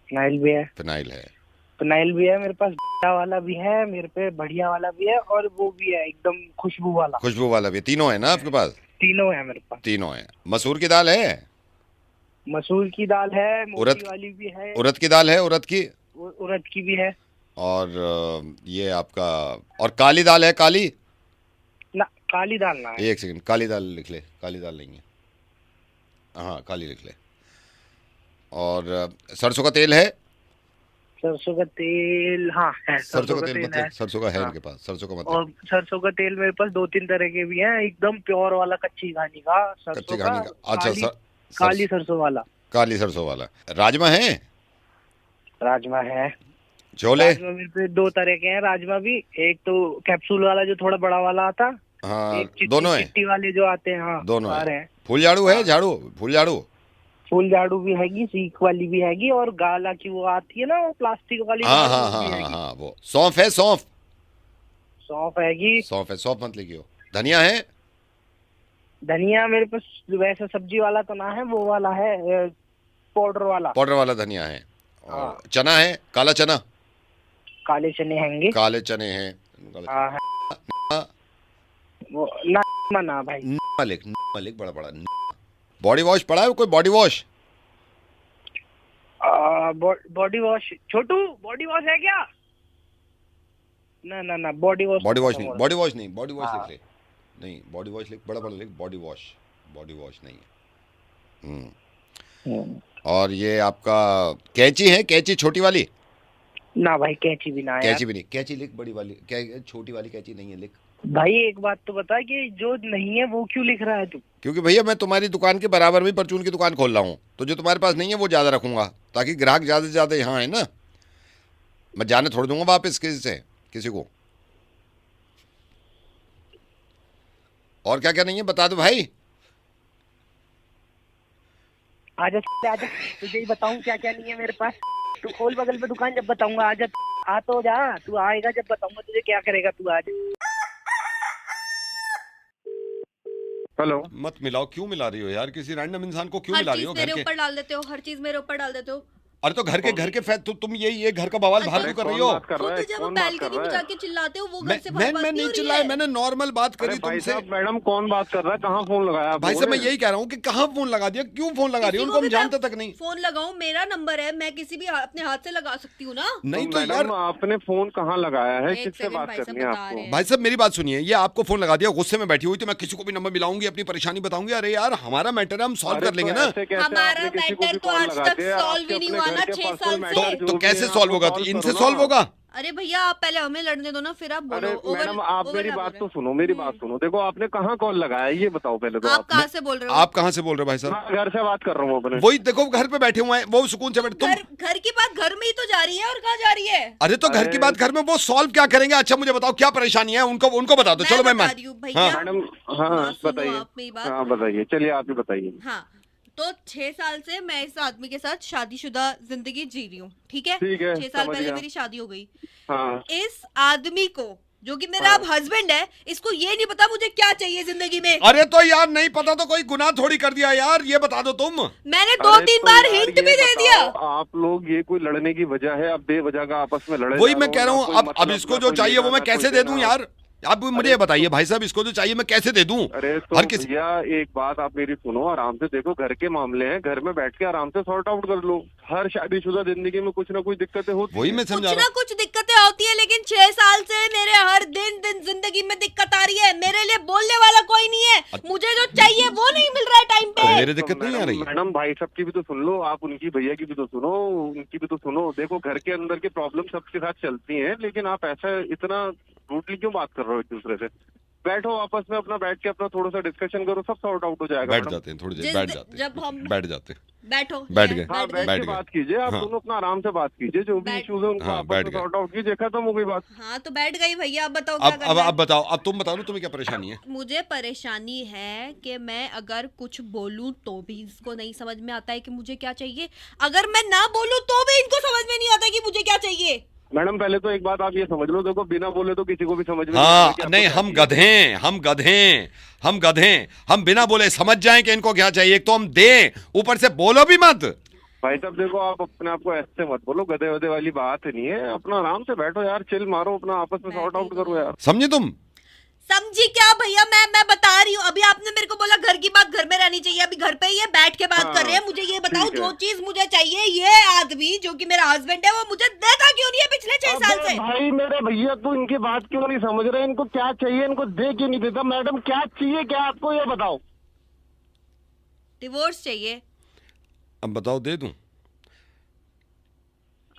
फिनाइल भी है। फिनाइल भी है मेरे पास। बढ़िया वाला भी है मेरे पे, बढ़िया वाला भी है, और वो भी है एकदम खुशबू वाला भी। तीनों है ना आपके पास? तीनों है मेरे पास। तीनों है। मसूर की दाल है? मसूर की दाल है, मोटी वाली भी है। उड़द की दाल है? उड़द की भी है। और ये आपका, और काली दाल है? काली ना, काली दाल ना है। एक सेकंड, काली दाल लिख ले। काली दाल नहीं है, हाँ काली लिख ले। और सरसों का तेल है? सरसों का तेल हाँ है। सरसों का तेल मतलब सरसों का है उनके पास? सरसों का मतलब? और सरसों का तेल मेरे पास 2-3 तरह के भी हैं, एकदम प्योर वाला कच्ची घानी का सरसों का। अच्छा, काली सरसों वाला। राजमा है? राजमा है। छोले? राजमा मेरे पे 2 तरह के हैं राजमा भी। एक तो कैप्सूल वाला जो थोड़ा बड़ा वाला आता। हाँ, एक दोनों है? चिट्टी वाले जो आते हैं। हाँ दोनों है। फूल झाड़ू है? फूल झाड़ू भी हैगी, सीख वाली भी हैगी, और गाला की वो आती है ना, वो प्लास्टिक वाली। हाँ, वो सौंफ है? सौंफ हैगी। सौंफ मत लिखियो। धनिया है? धनिया मेरे पास वैसा सब्जी वाला तो ना है, वो वाला है पाउडर वाला धनिया है। और चना है? काला चना? काले चने हैंगे। काले चने हैं। वो ना भाई। लिख बड़ा। बॉडी वॉश पड़ा है कोई? Body wash? बॉडी वॉश छोटू, बॉडी वॉश है क्या? ना बॉडी वॉश नहीं। बॉडी वॉश लिख ले। नहीं, बॉडी वॉश लिख, बड़ा लिख। बॉडी वॉश नहीं है। और ये आपका कैंची है? कैंची छोटी वाली? ना भाई, कैंची भी ना है। कैंची भी नहीं। कैंची लिख बड़ी वाली, छोटी वाली कैंची नहीं है, लिख। भाई एक बात तो बता कि जो नहीं है वो क्यों लिख रहा है तू? क्योंकि भैया मैं तुम्हारी दुकान के बराबर में परचून की दुकान खोल रहा हूँ, तो जो तुम्हारे पास नहीं है वो ज्यादा रखूंगा, ताकि ग्राहक ज्यादा से ज्यादा यहाँ है ना। मैं जाने थोड़ दूंगा वापस किसी को। और क्या क्या नहीं है बता दो भाई। आजा तुझे ही बताऊं क्या क्या नहीं है मेरे पास। तू खोल बगल में दुकान, जब बताऊंगा। आजा, आ तो जा, तू आएगा जब बताऊंगा तुझे क्या करेगा तू। आज हेलो, मत मिलाओ। क्यों मिला रही हो यार? किसी रैंडम इंसान को क्यों मिला रही हो? मेरे ऊपर डाल देते हो, हर चीज मेरे ऊपर डाल देते हो। अरे तो घर के तो तुम ये घर का बवाल बाहर क्यों कर रही हो? तो जब बैल्कनी में जाके चिल्लाते हो वो घर से बाहर बात मैं नहीं चिल्लाया, मैंने नॉर्मल बात करी तुमसे। मैडम कौन बात कर रहा है? कहाँ फोन लगाया? भाई साहब मैं यही कह रहा हूँ कि कहाँ फोन लगा दिया, क्यों फोन लगा रही है? उनको हम जानते तक नहीं। फोन लगाऊं? मेरा नंबर है, मैं किसी भी अपने हाथ से लगा सकती हूँ ना। नहीं तो यार आपने फोन कहाँ लगाया है? किससे बात करनी है आपको? भाई साहब मेरी बात सुनिए, ये आपको फोन लगा दिया, गुस्से में बैठी हुई थी, मैं किसी को भी नंबर मिलाऊंगी, अपनी परेशानी बताऊंगी। अरे यार हमारा मैटर है, हम सॉल्व कर लेंगे ना। हमारा मैटर तो आज तक सॉल्व ही नहीं हुआ ना 6 साल से। तो कैसे सॉल्व होगा? तो इनसे सॉल्व होगा। अरे भैया आप पहले हमें लड़ने दो ना, फिर आप बोलो। मैडम आप मेरी बात तो सुनो, मेरी बात सुनो। देखो आपने कहाँ कॉल लगाया ये बताओ पहले तो। आप कहाँ से बोल रहे हो? आप कहाँ से बोल रहे हो भाई साहब? घर से बात कर रहा हूँ अपने। वही देखो घर पे बैठे हुए हैं, वो सुकून से बैठे। घर की बात घर में ही तो जा रही है, और कहाँ जा रही है? अरे तो घर की बात घर में, वो सॉल्व क्या करेंगे? अच्छा मुझे बताओ क्या परेशानी है, उनको बता दो। चलो मैं मैडम हाँ बताइए। हाँ बताइए, चलिए आप ही बताइए। हाँ तो 6 साल से मैं इस आदमी के साथ शादीशुदा जिंदगी जी रही हूँ, ठीक है? ठीक है, 6 साल समझ पहले गया। मेरी शादी हो गई। हाँ। इस आदमी को, जो कि मेरा अब हस्बैंड है, इसको ये नहीं पता मुझे क्या चाहिए जिंदगी में। अरे तो यार नहीं पता तो कोई गुनाह थोड़ी कर दिया यार, ये बता दो तुम। मैंने 2-3 बार यार हिंट ये भी दे दिया। आप लोग ये कोई लड़ने की वजह है? अब बेवजह का आपस में लड़े वही जा मैं रहे कह रहा हो, हूँ, ना कोई अब मतलब, इसको ना जो कोई चाहिए लेना, वो मैं ना कैसे कोई दे दूं देना। यार? आप मुझे ये बताइए भाई साहब, इसको जो चाहिए मैं कैसे दे दूं? अरे तो हर किसी भैया एक बात आप मेरी सुनो, आराम से देखो, घर के मामले हैं, घर में बैठ के आराम से सॉर्ट आउट कर लो। हर शादीशुदा जिंदगी में कुछ ना कुछ दिक्कतें होती वही हैं। मैं कुछ समझा ना रहा हूँ। कुछ दिक्कतें होती है, लेकिन 6 साल से मेरे हर दिन जिंदगी में दिक्कत आ रही है। मेरे लिए बोलने वाला कोई नहीं है, मुझे जो चाहिए वो नहीं मिल रहा है टाइम तो पे। मेरे दिक्कत नहीं आ रही है। मैडम भाई सब की भी तो सुन लो, आप उनकी भैया की भी तो सुनो, उनकी भी तो सुनो। देखो घर के अंदर की प्रॉब्लम सबके साथ चलती हैं, लेकिन आप ऐसा इतना रूडली क्यों बात कर रहे हो एक दूसरे से? बैठो आपस में, अपना बैठ के अपना थोड़ा सा डिस्कशन करो, सब सॉर्ट आउट हो जाएगा। बैठ मैडम जाते हैं थोड़ी देर, जिस बैठ दिन- जाते जब हम हैं, बैठ जाते हैं, बैठो, बैठ ले, गए। हाँ, बैठ बैठ के गए। बात कीजिए आप हाँ। दोनों, अपना आराम से बात कीजिए, जो भी बैठ- इश्यूज है उनको हाँ, आपस बैठ में गए। सॉर्ट आउट कीजिए, खत्म हो गई बात। हाँ तो बैठ गई भैया, अब बताओ क्या अब करना है? अब बताओ, अब तुम बताओ ना, तुम्हें क्या परेशानी है? मुझे परेशानी है कि मैं अगर कुछ बोलूं तो भी इसको नहीं समझ में आता है कि मुझे क्या चाहिए। अगर मैं ना बोलूं तो भी इनको समझ में नहीं आता कि मुझे क्या चाहिए। मैडम पहले तो एक बात आप ये समझ लो, देखो बिना बोले तो किसी को भी समझ में नहीं आता हाँ कि आपको नहीं, क्या हम चाहिए। गधे हैं, हम गधे हैं, हम गधे हैं। हम बिना बोले समझ जाएं कि इनको क्या चाहिए, एक तो हम दें, ऊपर से बोलो भी मत। भाई साहब देखो, आप अपने आप को ऐसे मत बोलो, गधे वधे वाली बात नहीं है। अपना आराम से बैठो यार, चिल मारो, अपना आपस में सॉर्ट आउट करो यार। समझे तुम? समझी क्या भैया? मैं बता रही हूँ, अभी आपने मेरे को बोला घर की बात घर में रहनी चाहिए, अभी घर पे ये बैठ के बात हाँ, कर रहे हैं। मुझे ये बताओ, ठीक है। जो चीज मुझे चाहिए, ये आदमी जो कि मेरा हस्बैंड है वो मुझे देता क्यों नहीं है पिछले 6 साल अबे से? भाई मेरे भैया, तू इनकी बात क्यों नहीं समझ रहे? इनको क्या चाहिए, इनको दे क्यों नहीं देता? मैडम क्या चाहिए, क्या आपको ये बताओ। डिवोर्स चाहिए। अब बताओ, दे दूं?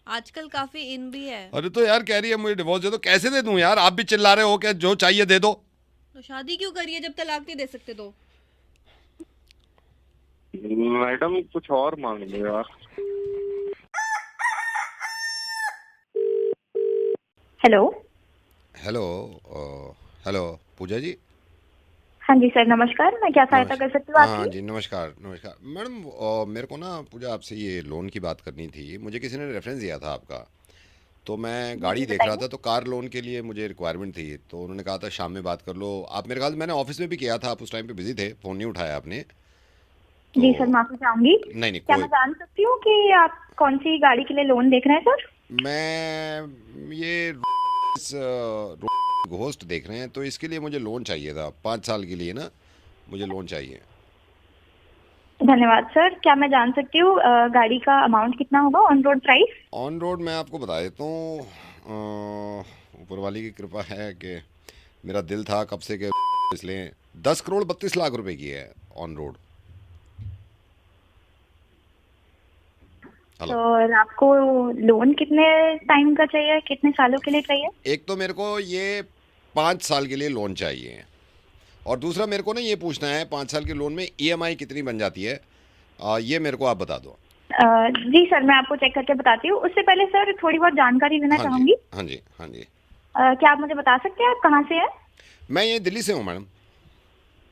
आजकल काफी इन भी है। अरे तो यार कह रही है मुझे डिवोर्स दे दो, कैसे दे दूं यार? आप भी चिल्ला रहे हो कि जो चाहिए दे दो। तो शादी क्यों करिए जब तलाक नहीं दे सकते? तो मैडम कुछ और मांग लो यार। हेलो। हेलो, हेलो पूजा जी। हाँ जी सर, नमस्कार। मैं क्या सहायता कर सकती हूँ हाँ आपकी? जी, नमस्कार नमस्कार मैडम। मेरे को ना पूजा आपसे ये लोन की बात करनी थी। मुझे किसी ने रेफरेंस दिया था आपका, तो मैं गाड़ी देख रहा था, तो कार लोन के लिए मुझे रिक्वायरमेंट थी। तो उन्होंने कहा था शाम में बात कर लो। आप, मेरे ख्याल मैंने ऑफिस में भी किया था, आप उस टाइम पे बिजी थे, फ़ोन नहीं उठाया आपने। तो जी सर, माफी चाहूंगी। नहीं क्या कोई, मैं जान सकती हूँ कि आप कौन सी गाड़ी के लिए लोन देख रहे हैं सर? मैं ये घोस्ट देख रहे हैं, तो इसके लिए मुझे लोन चाहिए था 5 साल के लिए ना, मुझे लोन चाहिए। धन्यवाद सर। क्या मैं जान सकती हूँ गाड़ी का अमाउंट कितना होगा, on road price? On road मैं आपको बता देता हूँ, ऊपर वाली की कृपा है कि मेरा दिल था कब से, के इसलिए 10 करोड़ 32 लाख रुपए की है ऑन रोड। तो आपको लोन कितने टाइम का चाहिए, कितने सालों के लिए चाहिए? एक तो मेरे को ये 5 साल के लिए लोन चाहिए, और दूसरा मेरे को ना ये पूछना है 5 साल के लोन में EMI कितनी बन जाती है, ये मेरे को आप बता दो। जी सर, मैं आपको चेक करके बताती हूँ। उससे पहले सर थोड़ी बहुत जानकारी लेना चाहूंगी। हाँ जी, हाँ जी। क्या आप मुझे बता सकते हैं आप कहाँ से हैं? मैं ये दिल्ली से हूँ मैडम।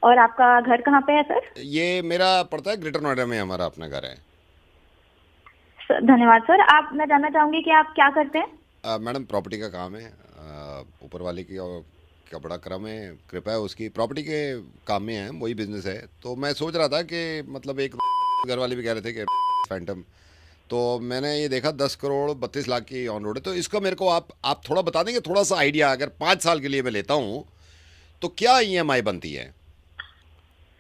और आपका घर कहाँ पे है सर? ये मेरा पड़ता है ग्रेटर नोएडा में, हमारा अपना घर है। धन्यवाद सर। आप, मैं जानना चाहूंगी कि आप क्या करते हैं? मैडम प्रॉपर्टी का काम है, ऊपर वाले की का बड़ा क्रम है, कृपा है उसकी, प्रॉपर्टी के काम में है, वही बिजनेस है। तो मैं सोच रहा था कि मतलब एक घर वाले भी कह रहे थे कि फैंटम, तो मैंने ये देखा 10 करोड़ 32 लाख की ऑन रोड है। तो इसका मेरे को आप थोड़ा बता देंगे, थोड़ा सा आइडिया, अगर 5 साल के लिए मैं लेता हूँ तो क्या EMI बनती है?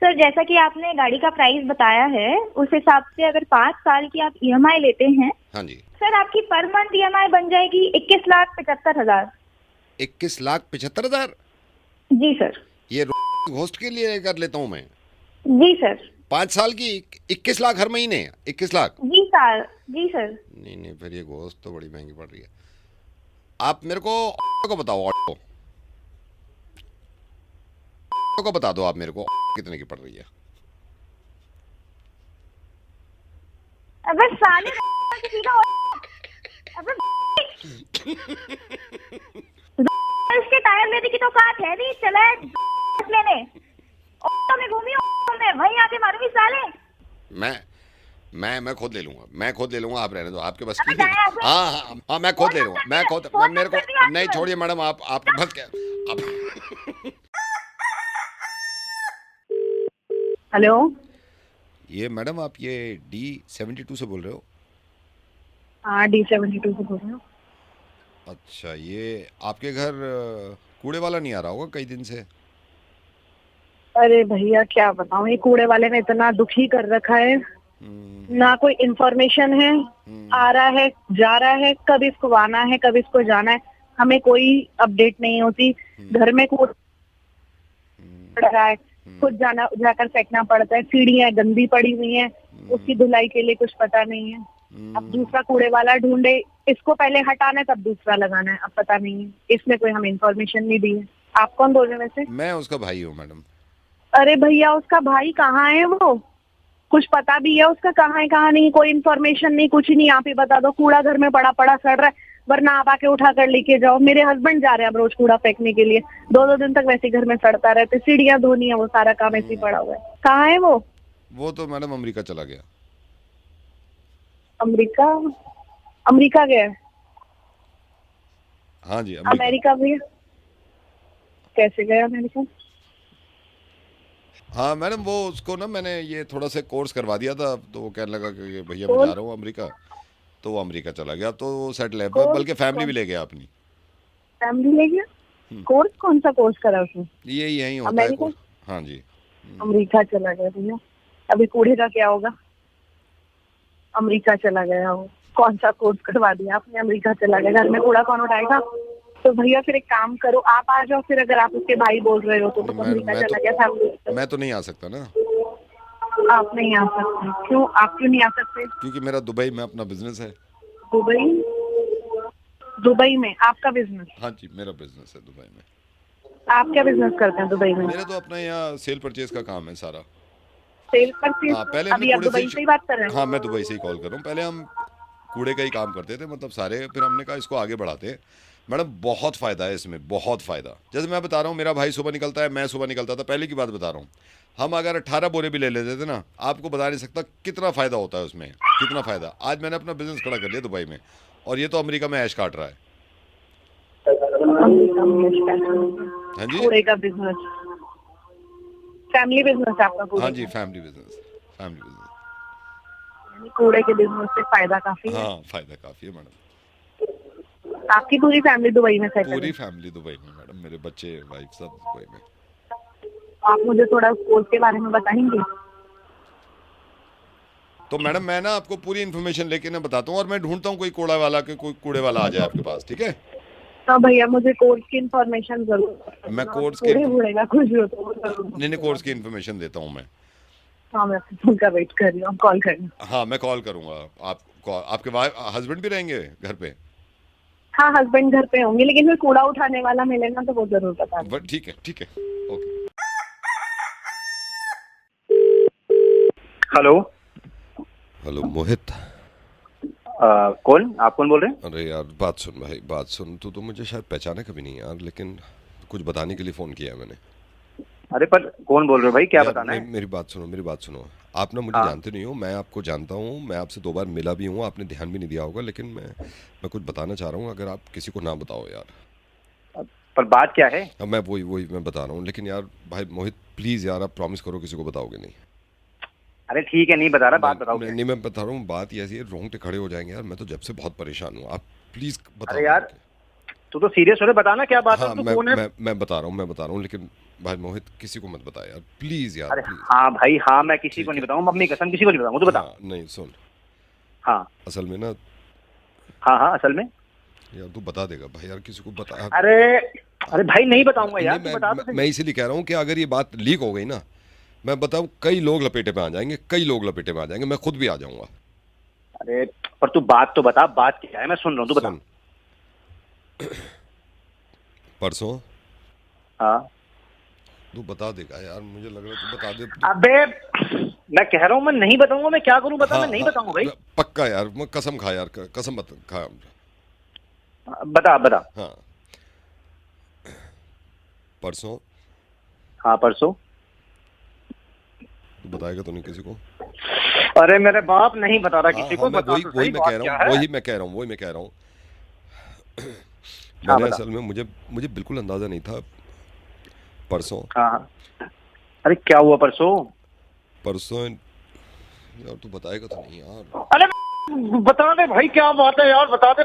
सर जैसा कि आपने गाड़ी का प्राइस बताया है, उस हिसाब से अगर 5 साल की आप EMI लेते हैं, हाँ जी सर आपकी पर मंथ EMI बन जाएगी 21,75,000। 21,75,000? जी सर। ये होस्ट के लिए कर लेता हूँ मैं? जी सर। 5 साल की 21 लाख हर महीने? 21 लाख? जी सर। जी सर। नहीं, फिर ये घोस्ट तो बड़ी महंगी पड़ रही है। आप मेरे को ऑटो को बताओ, ऑटो को बता दो आप मेरे को, कितने की पड़ रही है? अबे साले अबे इसके टायर लेने की तो बात है नहीं, चला लेने ऑटो में घूमी, ऑटो में वहीं आके मारूंगी साले। मैं खुद ले लूंगा, मैं खुद ले लूंगा, आप रहने दो, आपके बस की नहीं। हाँ हाँ हाँ, मैं खुद ले लूंगा, मेरे को नहीं, छोड़िए मैडम, आप बस क्या आप। हेलो, ये मैडम आप ये D72 से बोल रहे हो? हाँ D72 से बोल रहे हो। अच्छा, ये आपके घर कूड़े वाला नहीं आ रहा होगा कई दिन से? अरे भैया क्या बताऊं, ये कूड़े वाले ने इतना दुखी कर रखा है, ना कोई इन्फॉर्मेशन है, आ रहा है जा रहा है, कब इसको आना है कब इसको जाना है, हमें कोई अपडेट नहीं होती। घर में कूड़ा पड़ रहा है, खुद जाकर फेंकना पड़ता है, सीढ़ियाँ गंदी पड़ी हुई हैं, उसकी धुलाई के लिए कुछ पता नहीं है। अब दूसरा कूड़े वाला ढूंढे, इसको पहले हटाना है तब दूसरा लगाना है, अब पता नहीं है, इसमें कोई हमें इन्फॉर्मेशन नहीं दी है। आप कौन बोल रहे हैं वैसे? मैं उसका भाई हूँ मैडम। अरे भैया उसका भाई कहाँ है? वो कुछ पता भी है उसका कहाँ है कहाँ नहीं? कोई इन्फॉर्मेशन नहीं, कुछ नहीं। आप ही बता दो, कूड़ा घर में पड़ा पड़ा सड़ रहा है, वरना आप आके उठा कर लेके जाओ। मेरे हस्बैंड जा रहे हैं अब रोज कूड़ा फेंकने के लिए, 2-2 दिन तक वैसे घर में सड़ता रहता है, सीढ़ियाँ धोनी है, वो सारा काम ऐसे ही पड़ा हुआ है। कहाँ है वो? वो तो मैडम अमेरिका चला गया। अमेरिका गया है? हाँ जी, अमेरिका भैया कैसे गया अमेरिका? हाँ मैडम, वो उसको ना मैंने ये थोड़ा सा कोर्स करवा दिया था, तो वो कहने लगा कि भैया मैं जा रहा हूँ अमेरिका, तो वो अमेरिका चला गया, तो वो सेटल है, बल्कि फैमिली भी ले गया अपनी। फैमिली ले गया? कोर्स कौन सा कोर्स करा उसने? ये यही होता है कोर्स। हाँ जी, अमेरिका चला गया भैया। अभी कूड़े का क्या होगा? अमेरिका चला गया हो, कौन सा कोर्स करवा दिया आपने? अमेरिका चला गया, घर में कूड़ा कौन उठाएगा? तो भैया फिर एक काम करो, आप आ जाओ फिर, अगर आप उसके भाई बोल रहे हो तो अमेरिका चला गया था। मैं तो नहीं आ सकता ना। आप नहीं आ सकते? क्यों? आप क्यों नहीं आ सकते? क्योंकि मेरा दुबई में अपना बिजनेस है। दुबई में आपका बिजनेस? हाँ जी, मेरा बिजनेस है दुबई में। आप क्या बिजनेस करते हैं दुबई में? मेरा तो अपना यहाँ सेल परचेज का काम है सारा। Cell purchase? हाँ, पहले अभी आप दुबई से ही बात कर रहे हैं? हाँ, मैं दुबई से ही कॉल कर रहा हूँ। पहले हम कूड़े का ही काम करते थे, मतलब सारे, फिर हमने कहा इसको आगे बढ़ाते हैं। मैडम बहुत फ़ायदा है इसमें, बहुत फ़ायदा। जैसे मैं बता रहा हूँ, मेरा भाई सुबह निकलता है, मैं सुबह निकलता था, पहले की बात बता रहा हूँ। हम अगर 18 बोरे भी ले लेते थे ना, आपको बता नहीं सकता कितना फ़ायदा होता है उसमें, कितना फ़ायदा। आज मैंने अपना बिजनेस खड़ा कर लिया दुबई में, और ये तो अमेरिका में ऐश काट रहा है। हाँ जी, कूड़े का बिजनेस, फैमिली बिजनेस आपका? हाँ जी, फैमिली बिजनेस। कूड़े के बिजनेस से फायदा काफी है? हाँ, फायदा काफी है मैडम। आपकी पूरी फैमिली दुबई में सेटल है? पूरी फैमिली दुबई में मैडम, मेरे बच्चे वाइफ सब दुबई में। आप मुझे थोड़ा कोर्स के बारे में बताएंगे? तो मैडम मैं ना आपको पूरी इन्फॉर्मेशन लेके ना बताता हूँ, और मैं ढूंढता हूँ कोई कूड़े वाला आ जाए आपके पास, ठीक है? हाँ भैया, मुझे कोर्स की इन्फॉर्मेशन जरूर। मैं कोर्स के नहीं, कोर्स की इन्फॉर्मेशन देता हूँ मैं। हाँ, मैं फोन का वेट कर रही हूँ, कॉल करेंगे। हाँ, मैं कॉल करूँगा। आपके हस्बैंड भी रहेंगे घर पे? हाँ, हस्बैंड घर पे होंगे, लेकिन फिर कूड़ा उठाने वाला मिलेगा तो वो जरूर बता दें। ठीक है, ठीक है, ओके। हेलो मोहित। कौन? आप कौन बोल रहे हैं? अरे यार बात सुन भाई, बात सुन। तू तो मुझे शायद पहचाने कभी नहीं यार, लेकिन कुछ बताने के लिए फ़ोन किया है मैंने। अरे पर कौन बोल रहे हो भाई, क्या बताना है? मेरी बात सुनो। आप ना मुझे जानते नहीं हो, मैं आपको जानता हूँ, मैं आपसे 2 बार मिला भी हूँ, आपने ध्यान भी नहीं दिया होगा, लेकिन मैं कुछ बताना चाह रहा हूँ, अगर आप किसी को ना बताओ यार। पर बात क्या है? मैं वही मैं बता रहा हूँ, लेकिन यार भाई मोहित प्लीज़ यार, आप प्रॉमिस करो किसी को बताओगे नहीं। अरे ठीक है, नहीं बता रहा, बात बताओ। नहीं, मैं बता रहा हूँ, बात ऐसी है, रोंगटे खड़े हो जाएंगे यार, मैं तो जब से बहुत परेशान हूँ, आप प्लीज़ बताओ। अरे यार तू तो सीरियस हो रहे, बताना क्या बात है? हाँ, मैं बता रहा हूँ, लेकिन भाई मोहित किसी को मत बता यार, प्लीज यार। अरे हाँ भाई, हाँ, मैं किसी को नहीं बताऊंगा, अपनी कसम किसी को नहीं बताऊंगा, तो बता। हाँ, नहीं सुन। हाँ, असल में ना। हाँ, असल में यार तू बता देगा भाई यार, किसी को बता। अरे भाई नहीं बताऊंगा यार, मैं इसीलिए कह रहा हूँ कि अगर ये बात लीक हो गई ना, मैं बताऊँ कई लोग लपेटे में आ जाएंगे, मैं खुद भी आ जाऊंगा। अरे पर तू बात तो बता, बात क्या है? मैं सुन रहा हूँ, तू बता। परसों? हाँ, तू बता देगा यार, मुझे लग रहा है तू बता दे। अबे मैं कह रहा हूँ मैं नहीं बताऊंगा, मैं क्या करूँ बता। मैं नहीं बताऊंगा भाई, पक्का यार, मैं कसम खा यार, कसम खा। बता। हाँ, परसों? हाँ, परसों। तू बताएगा तो नहीं किसी को? अरे मेरे बाप नहीं बता रहा किसी को, बता वही मैं कह रहा हूँ। मैंने असल में मुझे बिल्कुल अंदाजा नहीं था परसों। हाँ अरे क्या हुआ परसों यार तू बताएगा तो नहीं यार। अरे बता दे भाई क्या बात है यार, बता दे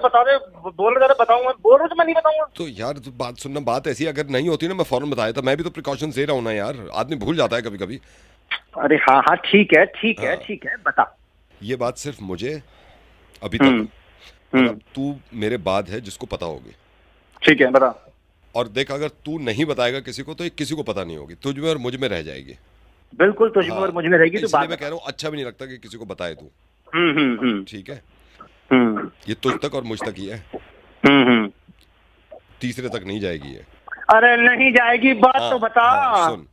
बोल रहे बताऊंगा, बोल रहे तो मैं नहीं बताऊंगा। तो यार तू बात सुनना, बात ऐसी अगर नहीं होती ना मैं फौरन बताया था। मैं भी तो प्रिकॉशंस ले रहा हूँ ना यार, आदमी भूल जाता है कभी कभी। अरे हाँ ठीक है बता। ये बात सिर्फ मुझे अभी तक तू मेरे बाद है जिसको पता होगी। ठीक है बता। और देख अगर तू नहीं बताएगा किसी को तो ये किसी को पता नहीं होगी, तुझ में और मुझ में रह जाएगी। बिल्कुल तुझ में और मुझ में रहेगी। तो इसलिए मैं कह रहा हूँ अच्छा भी नहीं लगता कि किसी को बताए तू। ठीक है ये तुझ तक और मुझ तक ही है, तीसरे तक नहीं जाएगी ये। अरे नहीं जाएगी बात तो बता। सुन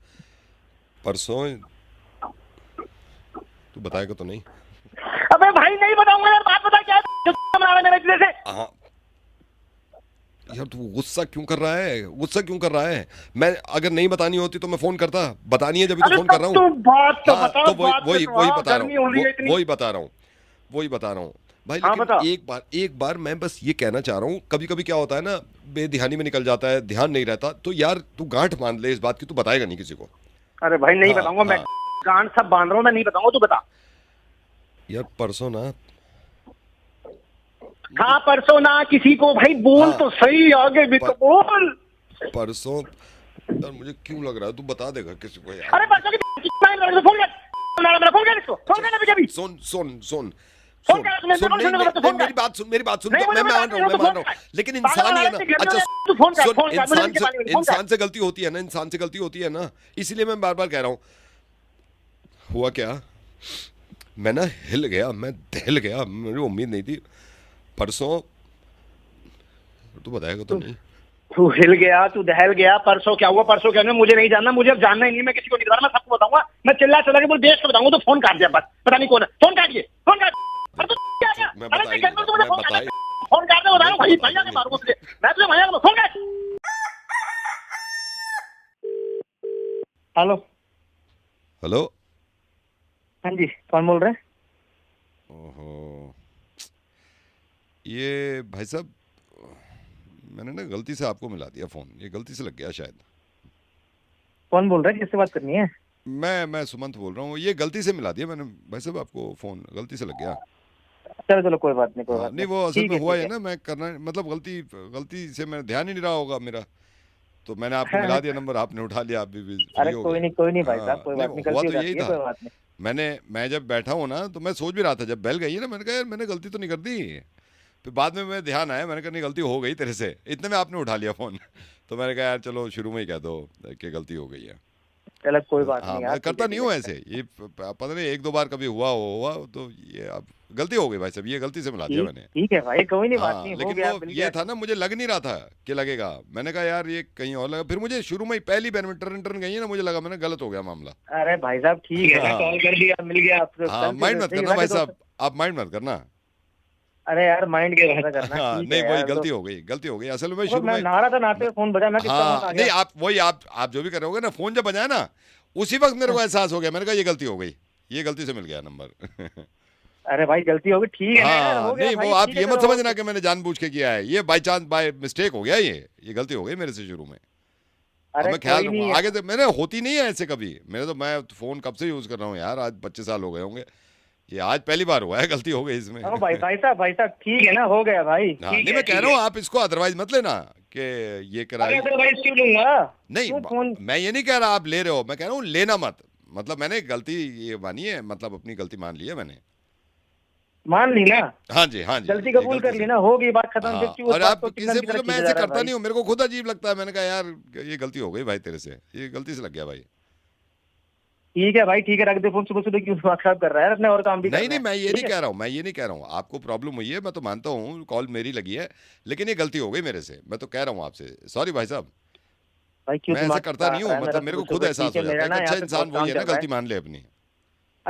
परसों तू बताएगा तो नहीं? अबे भाई नहीं बताऊंगा यार, बात बता क्या है मेरे इतने से। हाँ यार तू गुस्सा क्यों कर रहा है? मैं अगर नहीं बतानी होती तो मैं फोन करता, बतानी है जब तो फोन कर रहा हूँ। तो वही बता रहा हूँ भाई। लेकिन एक बार मैं बस ये कहना चाह रहा हूँ, कभी कभी क्या होता है ना बेध्यानी में निकल जाता है, ध्यान नहीं रहता। तो यार तू गांठ बांध ले इस बात की, तू बताएगा नहीं किसी को। अरे भाई नहीं बताऊंगा मैं, गांठ सब बांध रहा हूँ, मैं नहीं बताऊंगा, तू बता। यार परसों ना किसी को भाई बोल तो सही, आगे भी तो बोल। परसों यार मुझे क्यों लग रहा है तू बता देगा किसी को यार। अरे परसों मेरी बात सुन मैं मान रहा हूँ लेकिन इंसान ही है ना। अच्छा इंसान से गलती होती है ना, इसलिए मैं बार बार कह रहा हूँ। हुआ क्या, मैं ना हिल गया, मैं दहल गया, मुझे उम्मीद नहीं थी। परसों तू बताएगा तो नहीं? तू हिल गया, तू दहल गया, परसों क्या हुआ? परसों क्या, मुझे नहीं जानना, मुझे अब जानना ही नहीं, मैं किसी को नहीं बताना, मैं सबको बताऊंगा। मैं चिल्ला के बोल देश को बताऊंगा तो फोन काट दिया, बस पता नहीं कौन है, फोन काट दिए, फोन काट। फोन काट दे, बता रहा भाई भैया के मारूंगा तुझे, मैं तुझे भैया को फोन काट। हेलो हाँ जी कौन बोल रहे हैं? ओहो ये भाई साहब मैंने ना गलती से आपको मिला दिया फोन, ये गलती से लग गया शायद। कौन बोल रहा है, किससे बात करनी है? मैं सुमंत बोल रहा हूँ, ये गलती से मिला दिया मैंने भाई साहब आपको फोन, गलती से लग गया। चलो कोई बात नहीं, नहीं वो असल में हुआ है ना, मैं करना मतलब गलती से मैं ध्यान ही नहीं रहा होगा मेरा, तो मैंने आपको मिला दिया नंबर, आपने उठा लिया, आप भी अरे कोई नहीं भाई साहब, कोई बात नहीं, हुआ तो यही था। मैं जब बैठा हूँ ना तो मैं सोच भी रहा था, जब बेल गई है ना मैंने कहा यार मैंने गलती तो नहीं कर दी। फिर बाद में मैं ध्यान आया, मैंने कहा नहीं गलती हो गई तेरे से, इतने में आपने उठा लिया फोन। तो मैंने कहा यार चलो शुरू में ही कह दो कि गलती हो गई है। चलो कोई बात नहीं, मैं करता नहीं हूँ ऐसे, ये पता नहीं एक दो बार कभी हुआ तो ये अब गलती हो गई भाई साहब, ये गलती से मिला दिया मैंने। ठीक है भाई कोई नहीं, बात नहीं, लेकिन वो ये था ना, मुझे लग नहीं रहा था कि लगेगा, मैंने कहा यार ये कहीं और लगा। फिर मुझे शुरू में ही पहली बार में टर्न गई है ना, मुझे लगा मैंने गलत हो गया मामला। अरे भाई साहब ठीक है, कॉल कर दिया, मिल गया आपको। हाँ माइंड मत करना भाई साहब, आप माइंड मत करना। अरे यार माइंड के रहता करना। नहीं वही गलती हो गई असल में। शुरू में नारा था, नाते फोन बजा, मैं नहीं आप जो भी कर रहे होगे ना, फोन जब बजाया ना उसी वक्त मेरे को एहसास हो गया, मैंने कहा ये गलती हो गई, ये गलती से मिल गया नंबर। अरे भाई गलती हो गई, ठीक है। हाँ नहीं वो आप ये मत समझना कि मैंने जानबूझ के किया है, ये बाय चांस बाय मिस्टेक हो गया, ये गलती हो गई मेरे से शुरू में। मैं ख्याल रखूंगा आगे से, मैंने होती नहीं है ऐसे कभी मेरे तो, मैं फोन कब से यूज कर रहा हूँ यार, आज 25 साल हो गए होंगे, ये आज पहली बार हुआ है, गलती हो गई इसमें। भाई साहब ठीक है ना, हो गया भाई। नहीं मैं कह रहा हूँ आप इसको अदरवाइज मत लेना कि ये कराइए। नहीं मैं ये नहीं कह रहा आप ले रहे हो, मैं कह रहा हूँ लेना मत, मतलब मैंने गलती ये मानी है, मतलब अपनी गलती मान ली है मैंने। मान ली ना? हाँ जी गलती कबूल कर ली ना, होगी बात खत्म। और आप किसी बोलो मैं ऐसे करता नहीं हूँ, मेरे को खुद अजीब लगता है, मैंने कहा यार ये गलती हो गई भाई तेरे से, ये गलती से लग गया भाई। ठीक है भाई, ठीक है, रख दे फोन, सुबह क्यों खराब कर रहा है अपने और काम भी। नहीं मैं ये नहीं कह रहा हूँ, आपको प्रॉब्लम हुई है, मैं तो मानता हूँ, कॉल मेरी लगी है, लेकिन ये गलती हो गई मेरे से, मैं तो कह रहा हूँ आपसे सॉरी भाई साहब। मैं ऐसा करता नहीं हूँ, मतलब मेरे को खुद एहसास हो जाता है कि अच्छा इंसान वही है ना, गलती मान ले अपनी।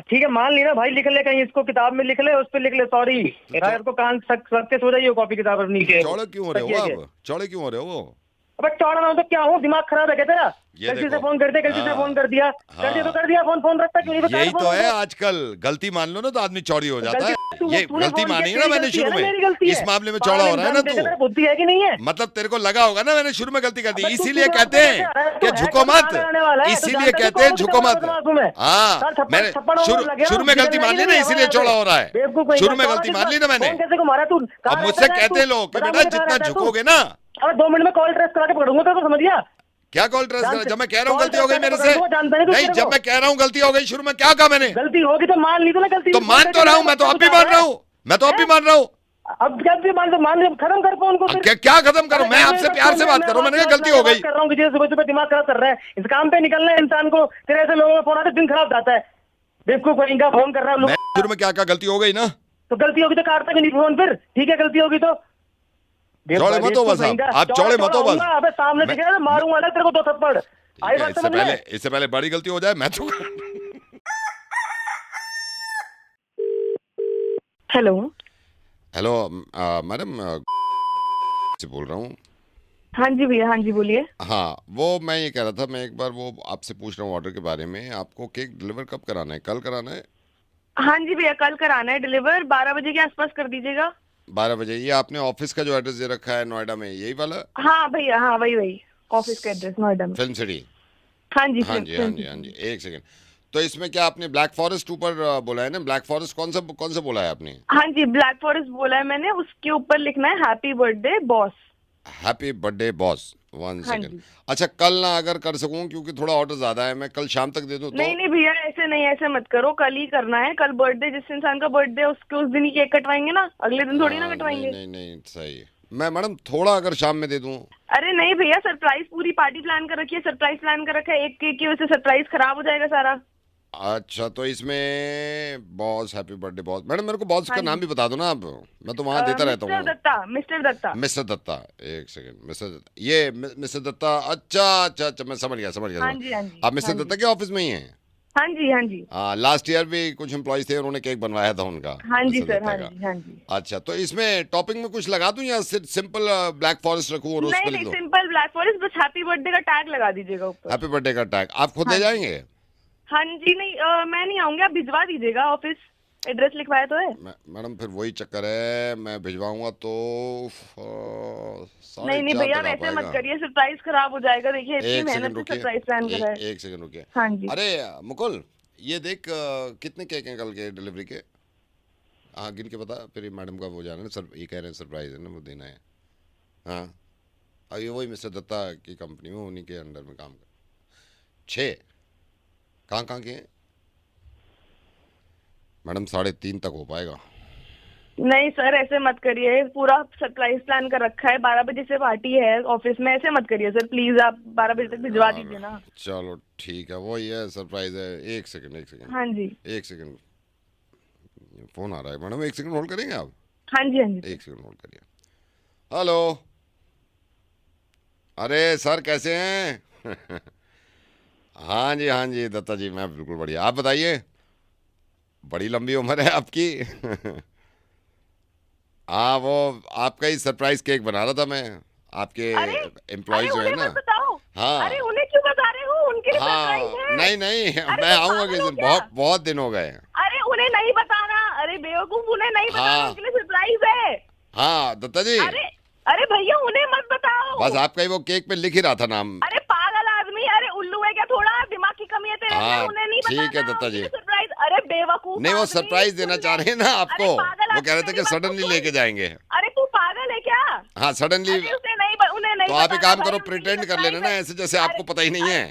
ठीक है मान ली ना भाई, लिख ले कहीं, इसको किताब में लिख ले, उस पर लिख ले सॉरी, को कान सबके सो जाइए, कॉपी किताब नीचे। चौड़े क्यों हो रहे हो अब? चौड़े क्यों हो रहे हो? अब चौड़ा ना तो क्या हूँ, दिमाग खराब है क्या तेरा? गलती से फोन करते, गलती से फोन कर दिया, कर दिया तो कर दिया, फोन रखता क्यों नहीं? यही तो है आजकल, गलती मान लो ना तो आदमी चौड़ी हो जाता है। ये गलती मानी ना मैंने शुरू में, इस मामले में चौड़ा हो रहा है ना तू। बुद्धि है कि नहीं है? मतलब तेरे को लगा होगा ना मैंने शुरू में गलती कर दी, इसीलिए कहते हैं कि झुको मत, इसीलिए कहते हैं झुको मत। हाँ, मैंने शुरू में गलती मान ली ना, इसीलिए चौड़ा हो रहा है। शुरू में गलती मान ली ना मैंने। अब मुझसे कहते हैं लोग कि बेटा जितना झुकोगे ना, 2 मिनट में कॉल ट्रेस करा के पकड़ूंगा तेरे को, समझ गया? क्या कॉल ट्रेस करा? जब मैं कह रहा हूँ गलती हो गई मेरे से, नहीं जब मैं कह रहा हूँ गलती हो गई, शुरू में क्या कहा मैंने? गलती होगी तो मान ली तो ना गलती। तो मान तो रहा हूँ, मैं तो अब भी मान रहा हूँ, मैं तो अब भी मान रहा हूँ। अब जब भी मान खत्म कर फोन को। क्या खत्म करूँ? मैं आपसे प्यार से बात कर रहा हूँ, मैंने कहा गलती हो गई। कर रहा हूँ कि सुबह सुबह दिमाग खराब कर रहा है, इस काम पे निकलना है इंसान को। तेरे ऐसे लोगों का फोन आते दिन खराब जाता है। बेवकूफ कहीं फोन कर रहा है। शुरू में क्या कहा? गलती हो गई ना, तो गलती होगी तो काटता भी नहीं फोन फिर। ठीक है, गलती होगी तो चौड़े मत हो बस, आप चौड़े मत हो बस। अबे सामने दिखे ना मारूंगा ना तेरे को 2 थप्पड़। इससे पहले बड़ी गलती हो जाए मैं तो। हेलो हेलो मैडम से बोल रहा हूँ। हाँ जी भैया, हाँ जी बोलिए। हाँ, वो मैं ये कह रहा था, मैं एक बार वो आपसे पूछ रहा हूँ ऑर्डर के बारे में। आपको केक डिलीवर कब कराना है? कल कराना है? हाँ जी भैया, कल कराना है डिलीवर, 12 बजे के आसपास कर दीजिएगा। 12 बजे? ये आपने ऑफिस का जो एड्रेस दे रखा है नोएडा में, यही वाला? हाँ भैया, हाँ वही ऑफिस का एड्रेस नोएडा में, फिल्म सिटी। हाँ जी हाँ जी हाँ जी हाँ जी। एक सेकंड, तो इसमें क्या आपने ब्लैक फॉरेस्ट ऊपर बोला है ना? ब्लैक फॉरेस्ट कौन सा बोला है आपने? हाँ जी, ब्लैक फॉरेस्ट बोला है मैंने। उसके ऊपर लिखना है happy birthday boss. Happy birthday boss. 1 second. अच्छा, कल ना अगर कर सकूं क्योंकि थोड़ा ऑर्डर ज्यादा है, मैं कल शाम तक दे दूं तो? नहीं भैया, ऐसे नहीं, ऐसे मत करो, कल ही करना है। कल बर्थडे, जिस इंसान का बर्थडे है उसके उस दिन ही केक कटवाएंगे ना, अगले दिन थोड़ी ना कटवाएंगे। नहीं सही है। मैं मैडम थोड़ा अगर शाम में दे दूं? अरे नहीं भैया, सरप्राइज पूरी पार्टी प्लान कर रखी है, सरप्राइज प्लान कर रखा है, एक केक की वजह से सरप्राइज खराब हो जाएगा सारा। अच्छा, तो इसमें boss, happy birthday boss. Madam मेरे को बॉस का नाम भी बता दो ना आप, मैं तो वहाँ देता रहता हूँ। मिस्टर दत्ता। एक सेकंड, मिस्टर दत्ता, ये मिस्टर दत्ता। अच्छा, मैं समझ गया। हाँ जी। आप मिस्टर दत्ता के ऑफिस में ही हैं? हाँ जी। लास्ट ईयर भी कुछ एम्प्लॉइज थे, उन्होंने केक बनवाया था उनका। हाँ जी सर, हाँ जी। अच्छा, तो इसमें टॉपिंग में कुछ लगा दूं या सिर्फ सिंपल ब्लैक फॉरेस्ट रखूं? और नहीं, सिंपल ब्लैक फॉरेस्ट, बस हैप्पी बर्थडे का टैग लगा दीजिएगा ऊपर। हैप्पी बर्थडे का टैग आप खुद ले जाएंगे? हाँ जी, नहीं मैं नहीं आऊंगी, आप भिजवा दीजिएगा, ऑफिस एड्रेस लिखवाया तो है। मैडम फिर वही चक्कर है, मैं भिजवाऊंगा तो नहीं भैया, वैसे मत करिए, सरप्राइज खराब हो जाएगा। देखिए इतनी मेहनत से सरप्राइज प्लान करा है। एक सेकंड रुकिए। हाँ जी। अरे मुकुल, ये देख कितने केक हैं कल के डिलीवरी के? हाँ, गिन के बता, फिर मैडम का वो जाना है सर, ये कह रहे हैं सरप्राइज है ना, वो देना है। हाँ, ये वही मिस्टर दत्ता की कंपनी में, उन्हीं के अंडर में काम कर। 6 कहाँ के हैं मैडम? 3:30 तक हो पाएगा? नहीं सर, ऐसे मत करिए, पूरा सरप्राइज प्लान कर रखा है, 12 बजे से पार्टी है ऑफिस में, ऐसे मत करिए सर प्लीज, आप 12 बजे तक भिजवा दीजिए ना। चलो ठीक है, वही है, सरप्राइज है। एक सेकंड। हाँ जी, एक सेकंड, फोन आ रहा है मैडम, 1 सेकंड होल्ड करेंगे आप? हाँ जी 1 सेकंड होल्ड करिए। हेलो, अरे सर कैसे हैं? हाँ जी दत्ता जी, मैं बिल्कुल बढ़िया। आप बताइए, बड़ी लंबी उम्र है आपकी। हाँ, वो आपका ही सरप्राइज केक बना रहा था मैं, आपके एम्प्लॉय जो है ना। हाँ, अरे उन्हें क्यों बता रहे हो? उनके लिए सरप्राइज है। नहीं, मैं आऊंगा किस दिन, बहुत दिन हो गए। अरे उन्हें नहीं बताना, अरे बेवकूफ, उन्हें नहीं बताना, उनके लिए सरप्राइज है। हाँ दत्ता जी। अरे भैया उन्हें मत बताओ। बस आपका ही वो केक पे लिख ही रहा था नाम। अरे पागल आदमी, अरे उल्लू है क्या? थोड़ा दिमाग की कमी है तेरे में, उन्हें नहीं बताना। ठीक है दत्ता जी। सरप्राइज, अरे बेवकूफ। नहीं, वो सरप्राइज देना चाह रहे हैं ना आपको, वो कह रहे थे कि सडनली लेके जाएंगे। अरे तू पागल है क्या? हाँ, सडनली। उन्हें नहीं, तो आप एक काम करो, प्रिटेंड कर लेना ना ऐसे जैसे आपको पता ही नहीं है।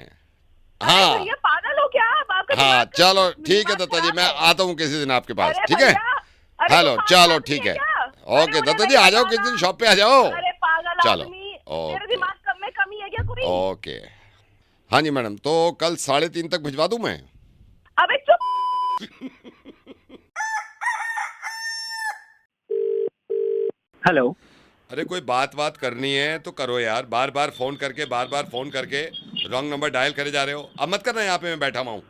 हाँ भैया पागल हो क्या आप? हाँ चलो ठीक है दत्ता जी, मैं आता हूँ किसी दिन आपके पास, ठीक है? हेलो, चलो ठीक है, ओके दत्ता जी, आ जाओ किसी दिन शॉप पे, आ जाओ। चलो दिमाग में कमी है क्या कोई? ओके। हाँ जी मैडम, तो कल 3:30 तक भिजवा दूं मैं? अबे चुप। हेलो, अरे कोई बात करनी है तो करो यार, बार बार फोन करके रॉन्ग नंबर डायल करे जा रहे हो। अब मत करना, यहाँ पे मैं बैठा हुआ हूँ।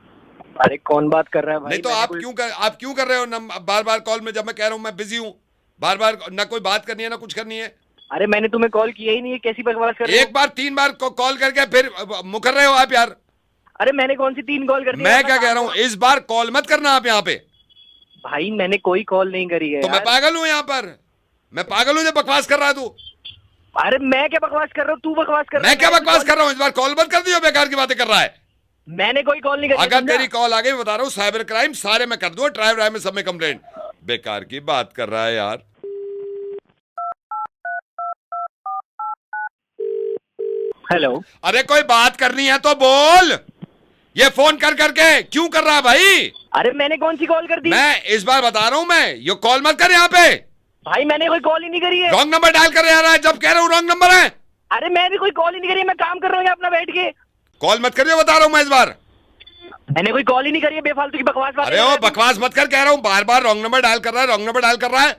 अरे कौन बात कर रहा है भाई? नहीं तो आप क्यों कर रहे हो बार बार कॉल में, जब मैं कह रहा हूँ मैं बिजी हूँ, बार बार ना कोई बात करनी है ना कुछ करनी है। अरे मैंने तुम्हें कॉल किया ही नहीं है, कैसी बकवास कर रहे हो? एक बार 3 बार कॉल करके फिर मुकर रहे हो आप यार। अरे मैंने कौन सी 3 कॉल कर दी? मैं क्या कह रहा हूँ, इस बार कॉल मत करना आप यहाँ पे। भाई मैंने कोई कॉल नहीं करी है। तो मैं पागल हूँ यहाँ पर, मैं पागल हूँ जो बकवास कर रहा है तू। अरे मैं क्या बकवास कर रहा हूँ, तू बकवास कर रहा है। मैं क्या बकवास कर रहा हूँ, इस बार कॉल मत कर दियो, बेकार की बातें कर रहा है। मैंने कोई कॉल नहीं करी। अगर तेरी कॉल आ गई बता रहा हूँ, साइबर क्राइम सारे मैं कर दूंगा, ड्राइव में सब में कंप्लेंट। बेकार की बात कर रहा है यार। हेलो। अरे कोई बात करनी है तो बोल, ये फोन कर करके क्यों कर रहा है भाई? अरे मैंने कौन सी कॉल कर दी? मैं इस बार बता रहा हूँ, मैं ये कॉल मत कर यहाँ पे। भाई मैंने कोई कॉल ही नहीं करी है। रॉन्ग नंबर डायल कर रहा है, जब कह रहा हूँ रॉन्ग नंबर है। अरे मैंने कोई कॉल ही नहीं करी है, मैं काम कर रहा हूँ अपना बैठ के। कॉल मत करिए बता रहा हूँ मैं इस बार। मैंने कोई कॉल ही नहीं करी है, बेफालतू की बकवास बात। अरे ओ बकवास मत कर, कह रहा हूँ बार बार रॉन्ग नंबर डायल कर रहा है, रॉन्ग नंबर डायल कर रहा है।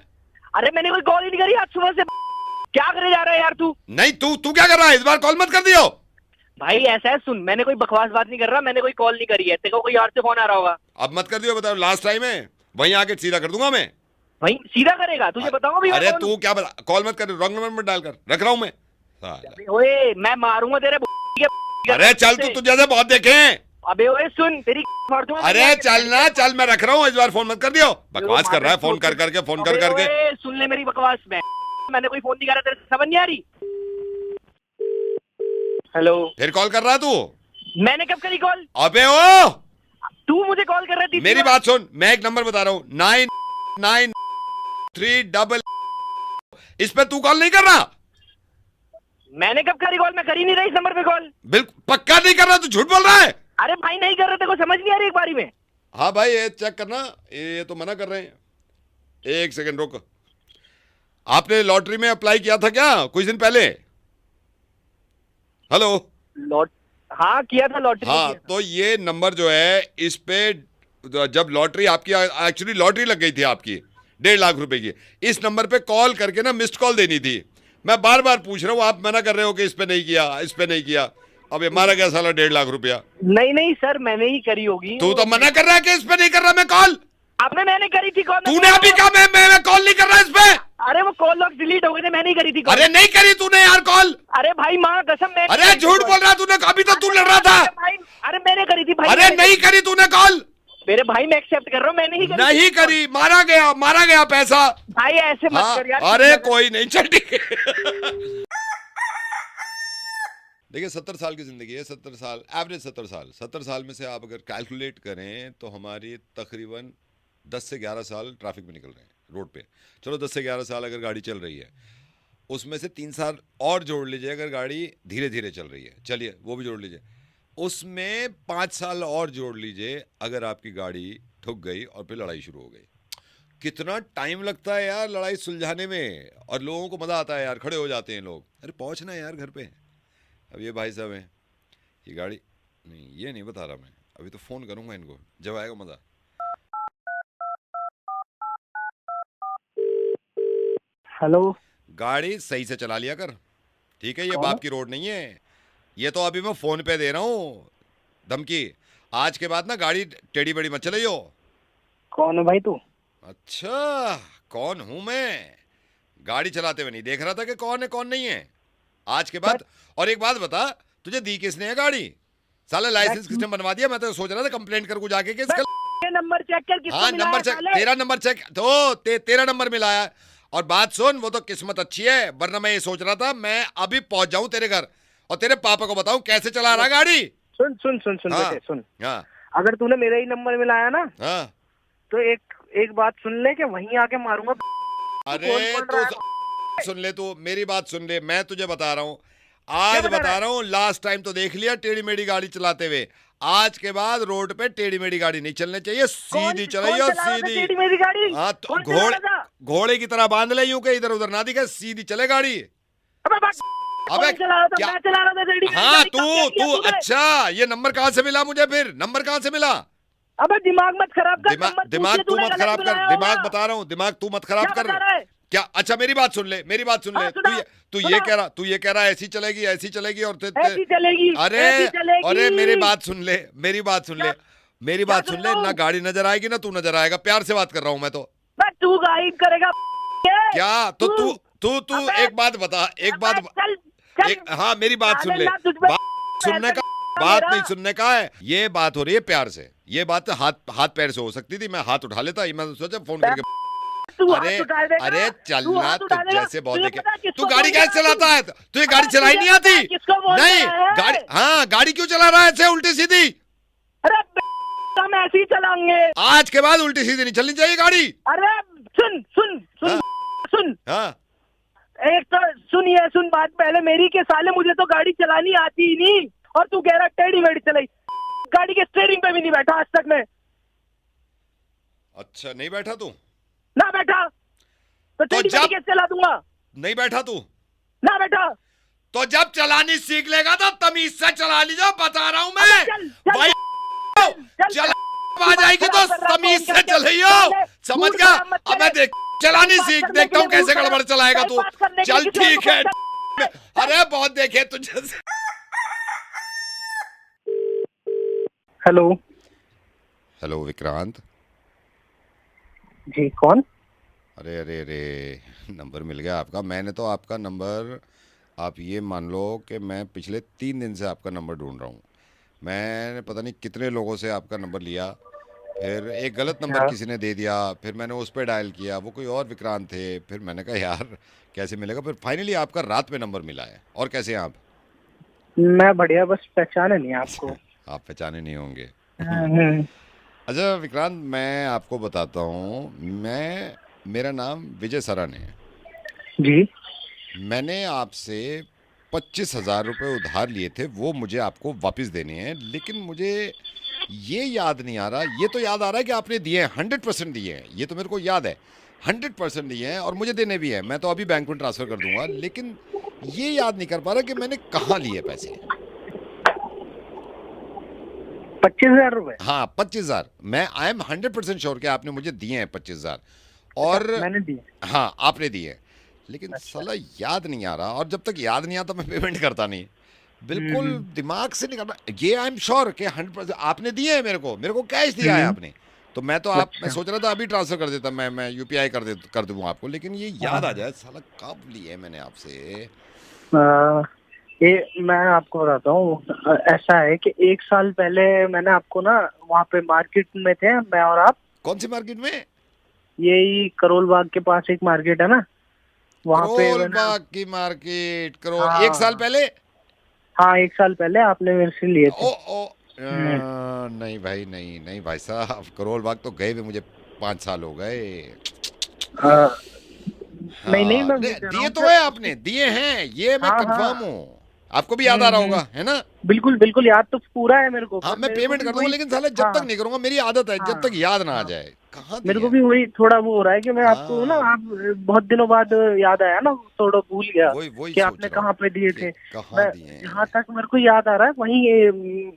अरे मैंने कोई कॉल ही नहीं करी आज सुबह से। क्या करे जा रहा है यार तू? नहीं तू क्या कर रहा है, इस बार कॉल मत कर दियो। भाई ऐसा है, सुन, मैंने कोई बकवास बात नहीं कर रहा, मैंने कोई कॉल नहीं करी है। तेरे को कोई और से फोन आ रहा होगा। अब मत कर दियो, बताओ लास्ट टाइम है, वहीं आके सीधा कर दूंगा मैं। वहीं सीधा करेगा? तुझे बताऊंगा भी। अरे तू क्या बता, कॉल मत कर, रॉन्ग नंबर मत डाल कर, रख रहा हूँ मैं। ओए मैं मारूंगा तेरे। अरे चल तू जैसे बहुत देखे हैं। अबे ओए सुन, तेरी मार दूंगा। अरे चल ना चल, मैं रख रहा हूँ, इस बार फोन मत कर दियो। बकवास कर रहा है फोन कर करके, फोन कर करके। सुन ले मेरी बकवास में, मैंने कोई फोन नहीं करा, तेरे समझ नहीं आ रही? हेलो। फिर कॉल कर रहा तू? मैंने कब करी कॉल? अबे ओ, तू मुझे कॉल कर रहा थी। मेरी बात सुन, मैं एक नंबर बता रहा हूँ, 993 इस पे तू कॉल नहीं कर रहा? मैंने कब करी कॉल? मैं करी नहीं रही इस नंबर पे कॉल। बिल्कुल पक्का नहीं कर रहा, तू झूठ बोल रहा है। अरे भाई नहीं कर रहे, तेरे को समझ नहीं आ रही एक बारी में? हाँ भाई ये चेक करना, ये तो मना कर रहे हैं। एक सेकंड रुक, आपने लॉटरी में अप्लाई किया था क्या कुछ दिन पहले? हेलो। हाँ किया था लॉटरी। हाँ तो ये नंबर जो है, इस पे जब लॉटरी आपकी, एक्चुअली लॉटरी लग गई थी आपकी 1.5 लाख रुपए की, इस नंबर पे कॉल करके ना मिस्ड कॉल देनी थी। मैं बार बार पूछ रहा हूँ, आप मना कर रहे हो कि इस पे नहीं किया, इस पे नहीं किया। अब ये मारा गया साला 1.5 लाख रुपया। नहीं सर, मैंने ही करी होगी। तू तो मना कर रहा है कि इस पे नहीं कर रहा मैं कॉल। आपने मैंने करी थी कॉल। तूने अभी कहा मैं कॉल नहीं कर रहा इस पे। अरे वो कॉल लॉग डिलीट हो गए थे, मैंने ही करी थी कॉल। अरे नहीं करी तूने यार कॉल। अरे भाई माँ कसम, मैं। अरे झूठ बोल रहा तूने, अभी तो तू लड़ रहा था। अरे मैंने करी थी भाई। अरे नहीं करी तूने कॉल। मेरे भाई मैं एक्सेप्ट कर रहा हूँ, मैंने ही करी। नहीं करी, मारा गया पैसा। भाई ऐसे मत कर यार। अरे कोई नहीं, चल ठीक है। देखिए 70 साल की जिंदगी है, 70 साल एवरेज, 70 साल में से आप अगर कैलकुलेट करें तो हमारी तकरीबन 10 से 11 साल ट्रैफिक में निकल रहे हैं रोड पे। चलो 10 से 11 साल अगर गाड़ी चल रही है, उसमें से 3 साल और जोड़ लीजिए अगर गाड़ी धीरे धीरे चल रही है, चलिए वो भी जोड़ लीजिए। उसमें 5 साल और जोड़ लीजिए अगर आपकी गाड़ी ठुक गई और फिर लड़ाई शुरू हो गई। कितना टाइम लगता है यार लड़ाई सुलझाने में, और लोगों को मज़ा आता है यार, खड़े हो जाते हैं लोग, अरे पहुँचना है यार घर पे। अब ये भाई साहब हैं, ये गाड़ी नहीं, ये नहीं बता रहा मैं, अभी तो फ़ोन करूँगा इनको जब आएगा मज़ा। हेलो। गाड़ी सही से चला लिया कर, ठीक है? ये बाप की रोड नहीं है, ये तो अभी मैं फ़ोन पे दे रहा हूँ धमकी। आज के बाद ना गाड़ी टेढ़ी बेड़ी मत चलाइयो। कौन है भाई तू? अच्छा कौन हूँ मैं? गाड़ी चलाते हुए नहीं देख रहा था कि कौन है कौन नहीं है? आज के बाद। और एक बात बता, तुझे दी किसने है गाड़ी? साला लाइसेंस किसने बनवा दिया? मैं तो सोच रहा था कंप्लेंट कर जाके कि इसका नंबर चेक कर। हाँ नंबर चेक, तेरा नंबर चेक तो तेरा नंबर मिला है। और बात सुन, वो तो किस्मत अच्छी है, वरना मैं ये सोच रहा था मैं अभी पहुंच जाऊं तेरे घर और तेरे पापा को बताऊं कैसे चला रहा गाड़ी। सुन सुन सुन सुन हाँ, बेटे सुन। हाँ, अगर तूने मेरा ही नंबर मिलाया ना, हाँ, तो एक बात सुन ले कि वहीं आके मारूंगा। अरे तू सुन ले, तू मेरी बात सुन ले, मैं तुझे बता रहा हूँ, आज बता रहा हूँ, लास्ट टाइम तो देख लिया टेढ़ी मेढ़ी गाड़ी चलाते हुए। आज के बाद रोड पे टेढ़ी मेढ़ी गाड़ी नहीं चलनी चाहिए, सीधी चलाइए, सीधी। मेरी गाड़ी। हाँ तो घोड़े की तरह बांध ले यूं के इधर उधर ना दिखे, सीधी चले गाड़ी। अबे क्या? हाँ तू अच्छा, ये नंबर कहाँ से मिला मुझे? फिर नंबर कहाँ से मिला? अबे दिमाग मत खराब कर। दिमाग तू मत खराब कर, दिमाग बता रहा हूँ, दिमाग तू मत खराब कर। क्या? अच्छा मेरी बात सुन ले, मेरी बात सुन ले। तू ये कह रहा ऐसी चलेगी, ऐसी चलेगी और ऐसी चलेगी। अरे मेरी बात सुन ले, मेरी बात सुन ले, ना गाड़ी नजर आएगी ना तू नजर आएगा। प्यार से बात कर रहा हूँ मैं तो। तू गाइड करेगा क्या? तो तू एक बात बता, एक बात हाँ मेरी बात सुन ले, बात नहीं सुनने का है, ये बात हो रही है प्यार से, ये बात हाथ पैर से हो सकती थी, मैं हाथ उठा लेता, मैं तो सोचा फोन करके अरे चलना तू जैसे बहुत देखे, तू गाड़ी कैसे चलाता है, तुझे गाड़ी चलाई नहीं आती? नहीं गाड़ी, हाँ गाड़ी क्यों चला रहा है ऐसे उल्टी सीधी? अरे हम ऐसे ही चलाएंगे, आज के बाद उल्टी सीधी नहीं चलनी चाहिए गाड़ी। अरे सुन सुन सुन हाँ, सुन हाँ एक तो सुन बात पहले मेरी के साले, मुझे तो गाड़ी चलानी आती ही नहीं, और तू कह रहा टेढ़ी मेढ़ी चलाई, गाड़ी के स्टीयरिंग पे भी नहीं बैठा आज तक मैं। अच्छा नहीं बैठा तू? ना बैठा तो टेढ़ी मेढ़ी कैसे चला दूंगा? नहीं बैठा तू? ना बैठा तो जब चलानी सीख लेगा तो तमीज से चला लीजिए, बता रहा हूं मैं भाई, चला आ जाएगी तो तमीज से चलियो, समझ गया? अब मैं देख चलानी सीख, देखता हूँ कैसे गड़बड़ चलाएगा तू। चल ठीक है, अरे बहुत देखे तुझे। हेलो हेलो विक्रांत जी, कौन? अरे अरे अरे नंबर मिल गया आपका। मैंने तो आपका नंबर, आप ये मान लो कि मैं पिछले 3 दिन से आपका नंबर ढूंढ रहा हूँ। मैंने पता नहीं कितने लोगों से आपका नंबर लिया, फिर एक गलत नंबर किसी ने दे दिया, फिर मैंने उस पर डायल किया, वो कोई और विक्रांत थे, फिर मैंने कहा यार कैसे मिलेगा, फिर फाइनली आपका रात में नंबर मिला है। और कैसे हैं आप? मैं बढ़िया, बस पहचाने नहीं आपको। आप पहचाने नहीं होंगे। अच्छा विक्रांत, मैं आपको बताता हूँ, मेरा नाम विजय सरन है जी। मैंने आपसे 25,000 रुपये उधार लिए थे, वो मुझे आपको वापस देने हैं, लेकिन मुझे ये याद नहीं आ रहा। ये तो याद आ रहा है कि आपने दिए हैं, 100% दिए हैं, ये तो मेरे को याद है, 100% दिए हैं, और मुझे देने भी हैं, मैं तो अभी बैंक में ट्रांसफ़र कर दूंगा, लेकिन ये याद नहीं कर पा रहा कि मैंने कहाँ लिए पैसे। 25,000 रुपये? हाँ 25,000, मैं आई एम 100% श्योर कि आपने मुझे दिए हैं 25,000, और मैंने दिए? हाँ आपने दिए, लेकिन साला याद नहीं आ रहा, और जब तक याद नहीं आता मैं पेमेंट करता नहीं, बिल्कुल दिमाग से निकलना। ये आई एम श्योर कि 100% आपने दिए हैं, मेरे को कैश दिया है आपने, तो मैं तो मैं सोच रहा था अभी ट्रांसफर कर देता, मैं UPI कर दूँ आपको, लेकिन ये याद आ जाए साला कब लिए मैंने आपसे। ये मैं आपको बताता हूँ, ऐसा है कि 1 साल पहले मैंने आपको ना, वहाँ पे मार्केट में थे मैं और आप। कौन सी मार्केट में? यही करोल बाग के पास एक मार्केट है ना, वहाँ पे। करोल बाग की मार्केट, करोल। 1 साल पहले? हाँ 1 साल पहले आपने मेरे से लिए थे। नहीं भाई, नहीं भाई साहब, करोल बाग तो गए हुए मुझे 5 साल हो गए। नहीं मैं दिए तो है आपने, दिए हैं, ये मैं कंफर्म हूँ। आपको भी याद आ रहा होगा, है ना? बिल्कुल याद तो पूरा है मेरे को। हाँ मैं पेमेंट कर दूंगा, लेकिन साला जब तक नहीं करूंगा, मेरी आदत है, जब तक याद ना आ जाए। कहाँ मेरे को भी वही थोड़ा वो हो रहा है कि मैं आपको ना, आप बहुत दिनों बाद याद आया ना, थोड़ा भूल गया कि आपने कहाँ पे दिए थे। जहाँ तक मेरे को याद आ रहा है, वहीं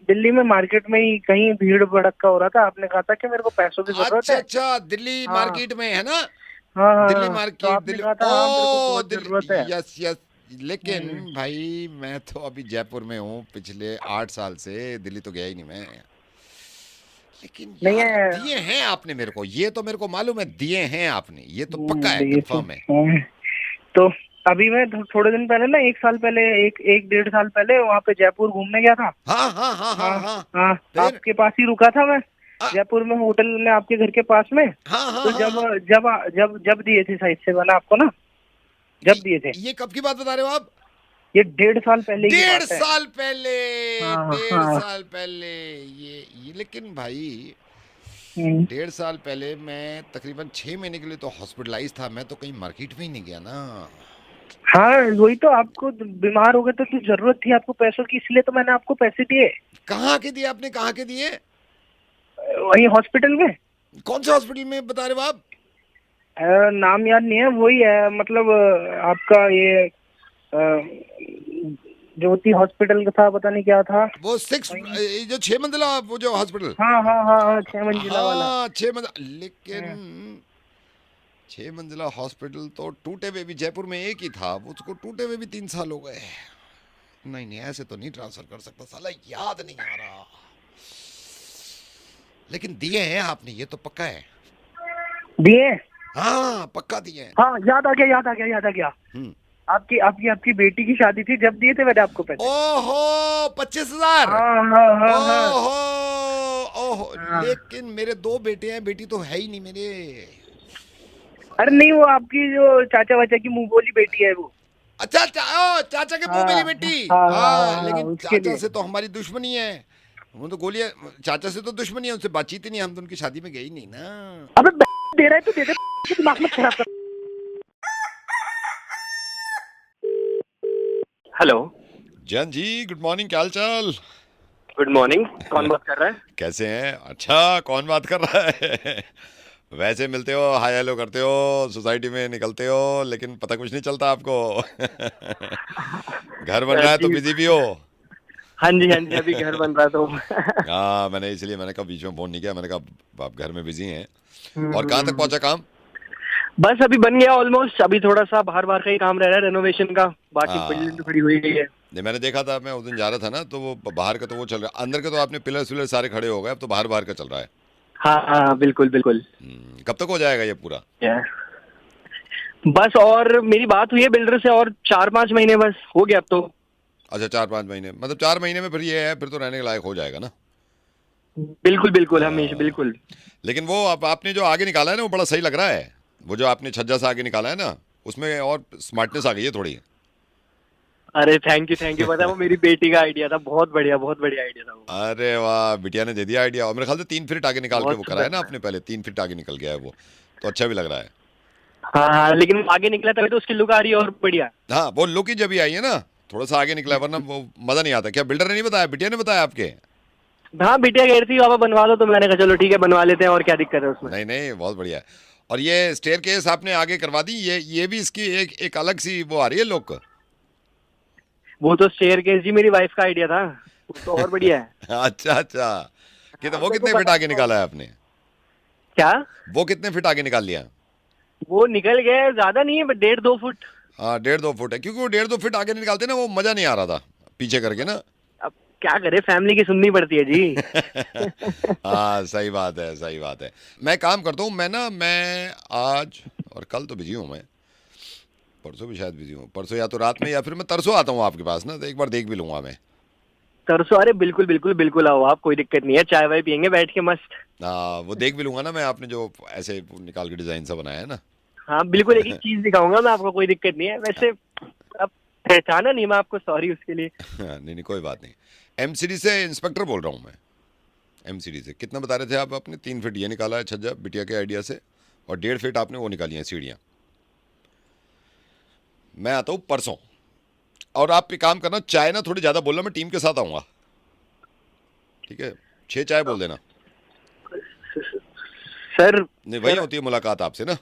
दिल्ली में मार्केट में ही कहीं भीड़ भड़का हो रहा था, आपने कहा था कि मेरे को पैसों की जरूरत है। अच्छा दिल्ली मार्केट में है ना? हाँ दिल्ली मार्केट, दिल्ली, यस। लेकिन भाई मैं तो अभी जयपुर में हूँ पिछले 8 साल से, दिल्ली तो गया ही नहीं मैं। लेकिन दिए हैं आपने मेरे को, ये तो मेरे को मालूम है, दिए हैं आपने, ये तो पक्का है, कंफर्म है। तो अभी मैं थोड़े दिन पहले ना, 1 साल पहले, 1-1.5 साल पहले वहाँ पे जयपुर घूमने गया था। हाँ आपके पास ही रुका था मैं, जयपुर में होटल में, आपके घर के पास में। तो जब दिए थे साइड से मैंने आपको ना, जब दिए थे। ये कब की बात बता रहे हो आप? ये 1.5 साल पहले की बात है। 1.5 साल पहले, 1.5 साल पहले ये लेकिन भाई 1.5 साल पहले मैं तकरीबन 6 महीने के लिए तो हॉस्पिटलाइज था, मैं तो कहीं मार्केट में ही नहीं गया ना। हाँ वही तो, आपको बीमार हो गए तो जरूरत थी आपको पैसों की, इसलिए तो मैंने आपको पैसे दिए। कहाँ के दिए आपने, कहाँ के दिए? वही हॉस्पिटल में। कौन से हॉस्पिटल में बता रहे हो आप? नाम याद नहीं है, वही है, मतलब आपका ये ज्योति हॉस्पिटल का था, पता नहीं क्या था वो, 6 जो 6 मंजिला वो जो हॉस्पिटल। हाँ 6 मंजिला वाला। 6 मंजिला, लेकिन 6 मंजिला हॉस्पिटल तो टूटे हुए भी जयपुर में एक ही था, उसको टूटे हुए भी 3 साल हो गए। नहीं ऐसे तो नहीं ट्रांसफर कर सकता, साला याद नहीं आ रहा। लेकिन दिए हैं आपने, ये तो पक्का है। दिए? हाँ पक्का दिए हैं। हाँ याद आ गया। आपकी बेटी की शादी थी, जब दिए थे मैंने आपको पैसे। ओहो 25,000। हाँ। ओहो लेकिन मेरे 2 बेटे हैं, बेटी तो है ही नहीं मेरे। अरे नहीं, वो आपकी जो चाचा वाचा की मुंह बोली बेटी है वो। अच्छा चाचा के मुंह बोली बेटी। हाँ लेकिन चाचा से तो हमारी दुश्मनी है, वो तो गोलियां, चाचा से तो दुश्मनी है, उनसे बातचीत ही नहीं, हम तो उनकी शादी में गए ही नहीं ना। अबे दे रहा है तो दे दे, दिमाग मत खराब कर। Hello Jain ji, good morning, क्या हाल चाल? गुड मॉर्निंग, कौन बात कर रहा है? कैसे हैं? अच्छा कौन बात कर रहा है? वैसे मिलते हो, हाय हेलो करते हो, सोसाइटी में निकलते हो, लेकिन पता कुछ नहीं चलता आपको। घर बन रहा है तो बिजी भी हो। हाँ जी अभी घर बन रहा तो। हाँ मैंने कहा बीच में फोन नहीं किया, मैंने कहा आप घर में बिजी हैं। और कहाँ तक पहुंचा काम? बस अभी बन गया ऑलमोस्ट, अभी थोड़ा सा बाहर का ही काम रह रहा है, रेनोवेशन का, बाकी बिल्डिंग तो खड़ी हुई है। मैंने देखा था, मैं उस दिन जा रहा था ना, तो वो बाहर का तो वो चल रहा है, अंदर के तो आपने पिलर सारे खड़े हो गए, अब तो बाहर का चल रहा है। हाँ बिल्कुल। कब तक हो जाएगा ये पूरा? बस और मेरी बात हुई है बिल्डर से, और 4-5 महीने बस हो गया अब तो। अच्छा 4-5 महीने, मतलब 4 महीने में फिर ये है, फिर तो रहने के लायक हो जाएगा ना? बिल्कुल हमेशा बिल्कुल। लेकिन वो आपने जो आगे निकाला है ना, वो बड़ा सही लग रहा है। वो जो आपने छज्जा से आगे निकाला है ना, उसमें और स्मार्टनेस आ गई है थोड़ी। अरे थैंक यू। पता है वो मेरी बेटी का आइडिया था, बहुत बढ़िया आइडिया था वो। अरे वाह, बिटिया ने दे दिया आइडिया। और मेरे ख्याल से 3 फीट आगे निकाल के वो करा है ना आपने, पहले 3 फीट आगे निकल गया है वो, तो अच्छा भी लग रहा है। हाँ लेकिन आगे निकला तभी तो उसकी लुक आ रही है और बढ़िया। हाँ वो लुक ही जब ही आई है ना, थोड़ा सा आगे निकला, वरना वो मजा नहीं आता। क्या बिल्डर ने नहीं बताया, बिटिया ने बताया आपके? हाँ बिटिया कह रही थी पापा बनवा लो, तो मैंने कहा चलो ठीक है बनवा लेते हैं, और क्या दिक्कत है उसमें। नहीं बहुत बढ़िया। और ये स्टेयरकेस आपने आगे करवा दी, ये भी इसकी एक अलग सी वो आ रही है लुक। वो तो स्टेयरकेस जी मेरी वाइफ का आइडिया था, वो तो और बढ़िया है। अच्छा कि तो वो कितने फीट आगे निकाला है आपने? क्या वो कितने फीट आगे निकाल लिया? वो निकल गया, ज्यादा नहीं है, 1.5-2 फुट। हाँ 1.5-2 फुट है, क्योंकि वो 1.5-2 फीट आगे निकालते ना, वो मजा नहीं आ रहा था पीछे करके ना। अब क्या करे, फैमिली की सुननी पड़ती है जी। हाँ सही बात है। मैं काम करता हूँ, मैं आज और कल तो बिजी हूँ, मैं परसों भी शायद बिजी हूँ, परसों या तो रात में या फिर मैं तरसों आता हूँ आपके पास ना, तो एक बार देख भी लूंगा मैं। तरसों? अरे बिल्कुल आओ आप, कोई दिक्कत नहीं है, चाय वाय पियेंगे बैठ के मस्त। हाँ वो देख भी लूंगा ना मैं, आपने जो ऐसे निकाल के डिजाइन सा बनाया है ना। हाँ बिल्कुल, एक चीज दिखाऊंगा मैं आपको, कोई दिक्कत नहीं है। वैसे अब पहचाना नहीं मैं आपको, सॉरी उसके लिए। नहीं कोई बात नहीं। एमसीडी से इंस्पेक्टर बोल रहा हूँ मैं, एमसीडी से। कितना बता रहे थे आप? आपने 3 फीट ये निकाला है छज्जा बिटिया के आइडिया से, और 1.5 फीट आपने वो निकाली है सीढ़ियाँ। मैं आता हूँ परसों, और आप काम करना, चाय ना थोड़ी ज्यादा बोलना, मैं टीम के साथ आऊंगा, ठीक है? 6 चाय बोल देना सर। नहीं वही होती है मुलाकात आपसे ना।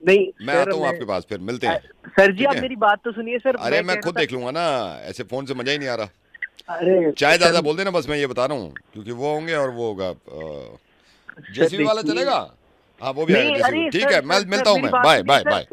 नहीं मैं आता हूँ आपके पास, फिर मिलते हैं। सर जी आप मेरी बात तो सुनिए सर। अरे मैं खुद देख लूंगा ना, ऐसे फोन से मजा ही नहीं आ रहा। अरे चाय ज्यादा बोल देना बस, मैं ये बता रहा हूँ, क्योंकि वो होंगे और वो होगा। जेसीबी वाला चलेगा? हाँ वो भी आएगा जेसीबी, ठीक है? मैं मिलता हूँ, मैं बाय।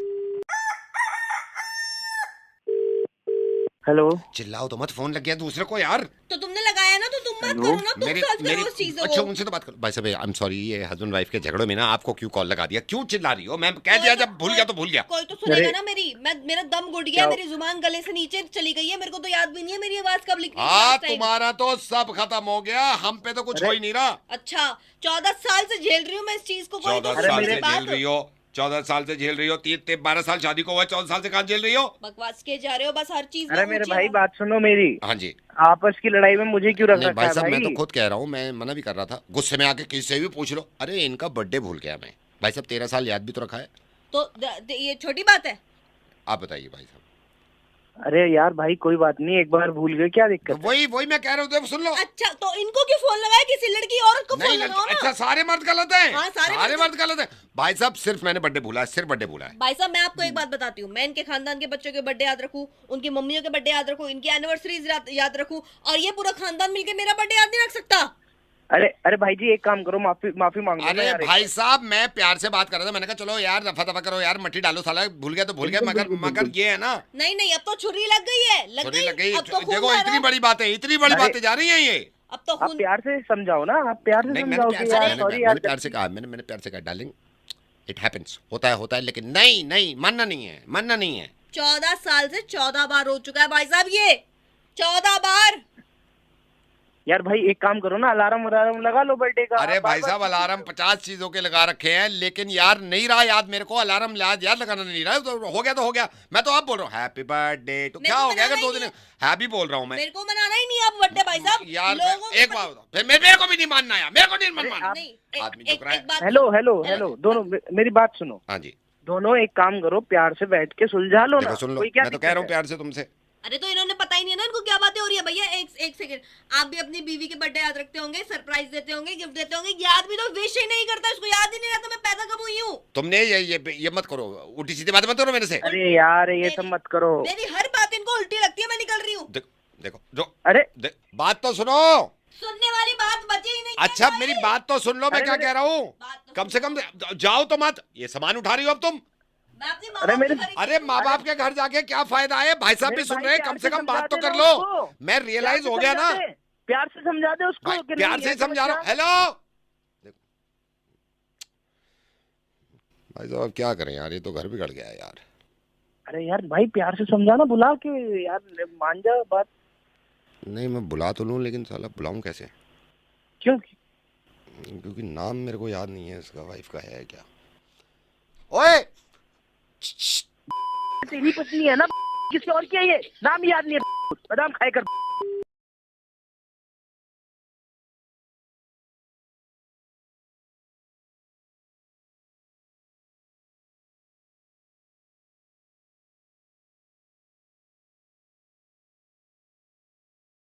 हेलो। चिल्लाओ तो मत, फोन लग गया दूसरे को यार। तो तुमने लगाया ना, तो तुम बात करो ना, तुम सॉल्व करो उस चीज को। अच्छा उनसे तो बात करो। भाई साहब आई एम सॉरी, ये हस्बैंड वाइफ के झगड़ों में ना आपको क्यों कॉल लगा दिया? क्यों चिल्ला रही हो? मैं कह दिया जब भूल गया तो भूल गया। कोई तो सुनेगा ना मेरी। मेरा दम घुट गया, मेरी जुबान गले से नीचे चली गई है, मेरे को तो याद भी नहीं है मेरी आवाज कब लिखी। तुम्हारा तो सब खत्म हो गया, हम पे तो कुछ हो ही नहीं रहा। अच्छा 14 साल से झेल रही हूँ मैं इस चीज को। 14 साल से झेल रही हो, 14 साल से झेल रही हो, 12 साल शादी को हुआ, 14 साल से कहाँ झेल रही हो? बकवास किए जा रहे हो बस हर चीज। अरे मेरे भाई बात सुनो मेरी। हाँ जी। आपस की लड़ाई में मुझे क्यों रख रखा है भाई साहब? मैं तो खुद कह रहा हूँ, मैं मना भी कर रहा था, गुस्से में आके किसी से भी पूछ लो। अरे इनका बर्थडे भूल गया मैं। भाई साहब 13 साल याद भी तो रखा है, तो ये छोटी बात है? आप बताइए भाई साहब। अरे यार भाई कोई बात नहीं, एक बार भूल गए, क्या दिक्कत? वही मैं कह रहा हूँ, सुन लो। अच्छा तो इनको क्यों फोन लगाया? किसी लड़की औरत को फोन लगाओ ना। अच्छा सारे मर्द गलत हैं? हाँ, सारे मर्द गलत हैं भाई साहब। सिर्फ मैंने बर्थडे भूला है, सिर्फ बर्थडे भूला है। भाई साहब मैं आपको एक बात बताती हूँ, मैं इनके खानदान के बच्चों के बर्थडे याद रखूँ, उनकी मम्मियों के बर्थडे याद रखूँ, इनकी एनिवर्सरीज याद रखूँ, और ये पूरा खानदान मिलकर मेरा बर्थडे याद नहीं रख सकता? अरे भाई जी एक काम करो, माफी मांगो। अरे भाई साहब मैं प्यार से बात कर रहा था, मैंने कहा चलो यार रफा दफा करो यार, मट्टी डालो, साला भूल गया तो भूल गया, मगर ये है ना। नहीं अब तो छुरी लग गई है, लग गई। देखो इतनी बड़ी बातें जा रही है ये। अब तो प्यार से समझाओ ना, आप प्यार से समझाओ। मैंने प्यार से कहा डार्लिंग, इट हैपेंस, होता है, लेकिन नहीं मानना नहीं है। 14 साल से 14 बार हो चुका है भाई साहब, ये 14 बार। यार भाई एक काम करो ना, अलार्म लगा लो बर्थडे का। अरे भाई साहब अलार्म 50 चीजों के लगा रखे हैं, लेकिन यार नहीं रहा याद मेरे को, अलार्म याद लगाना नहीं रहा, तो हो गया। मैं तो आप बोल रहा हूँ हैप्पी बर्थडे, तो क्या हो गया अगर 2 दिन हैप्पी बोल रहा हूँ मैं। मेरे को मनाना ही नहीं आप बर्थडे भाई साहब यार। एक बात फिर मेरे को भी नहीं मानना यार, मेरे को नहीं मानना। आदमी चुप रहा है। हेलो दोनों मेरी बात सुनो। हाँ जी। दोनों एक काम करो, प्यार से बैठ के सुलझा लो ना। सुन लो, मैं तो कह रहा हूँ प्यार से तुमसे। अरे तो इन्होंने पता ही नहीं है ना इनको क्या बातें हो रही है। भैया एक सेकंड, आप भी अपनी बीवी के बर्थडे याद रखते होंगे, सरप्राइज देते होंगे, गिफ्ट देते होंगे, याद भी तो विश ही नहीं करता, इसको याद ही नहीं रहता मैं पैदा कब हुई हूँ। तुमने ये मत करो, उल्टी सीधी बातें मत करो मेरे से। अरे यार ये सब मत करो, मेरी हर बात इनको उल्टी लगती है, मैं निकल रही हूँ। देखो जो अरे बात तो सुनो, सुनने वाली बात बची ही नहीं। अच्छा मेरी बात तो सुन लो, मैं क्या कह रहा हूँ। कम से कम जाओ तो मत, ये सामान उठा रही हो अब तुम। अरे माँ बाप के घर जाके क्या फायदा है, भाई साहब भी सुन रहे हैं, कम से कम बात तो कर लो। मैं रियलाइज हो गया ना, प्यार से समझा दे उसको। प्यार से समझा रहा हूँ। हेलो भाई साहब क्या करें यार, ये तो घर बिगड़ गया यार। अरे यार भाई प्यार से समझाना, बुला के यार मान जा बात। नहीं मैं बुला तो लूं, लेकिन साला बुलाऊं कैसे? क्यों? क्योंकि नाम मेरे को याद नहीं है इसका, वाइफ का है क्या? ओए तेरी पत्नी है ना, किसी और की है ये, नाम याद नहीं है, बादाम खाए कर।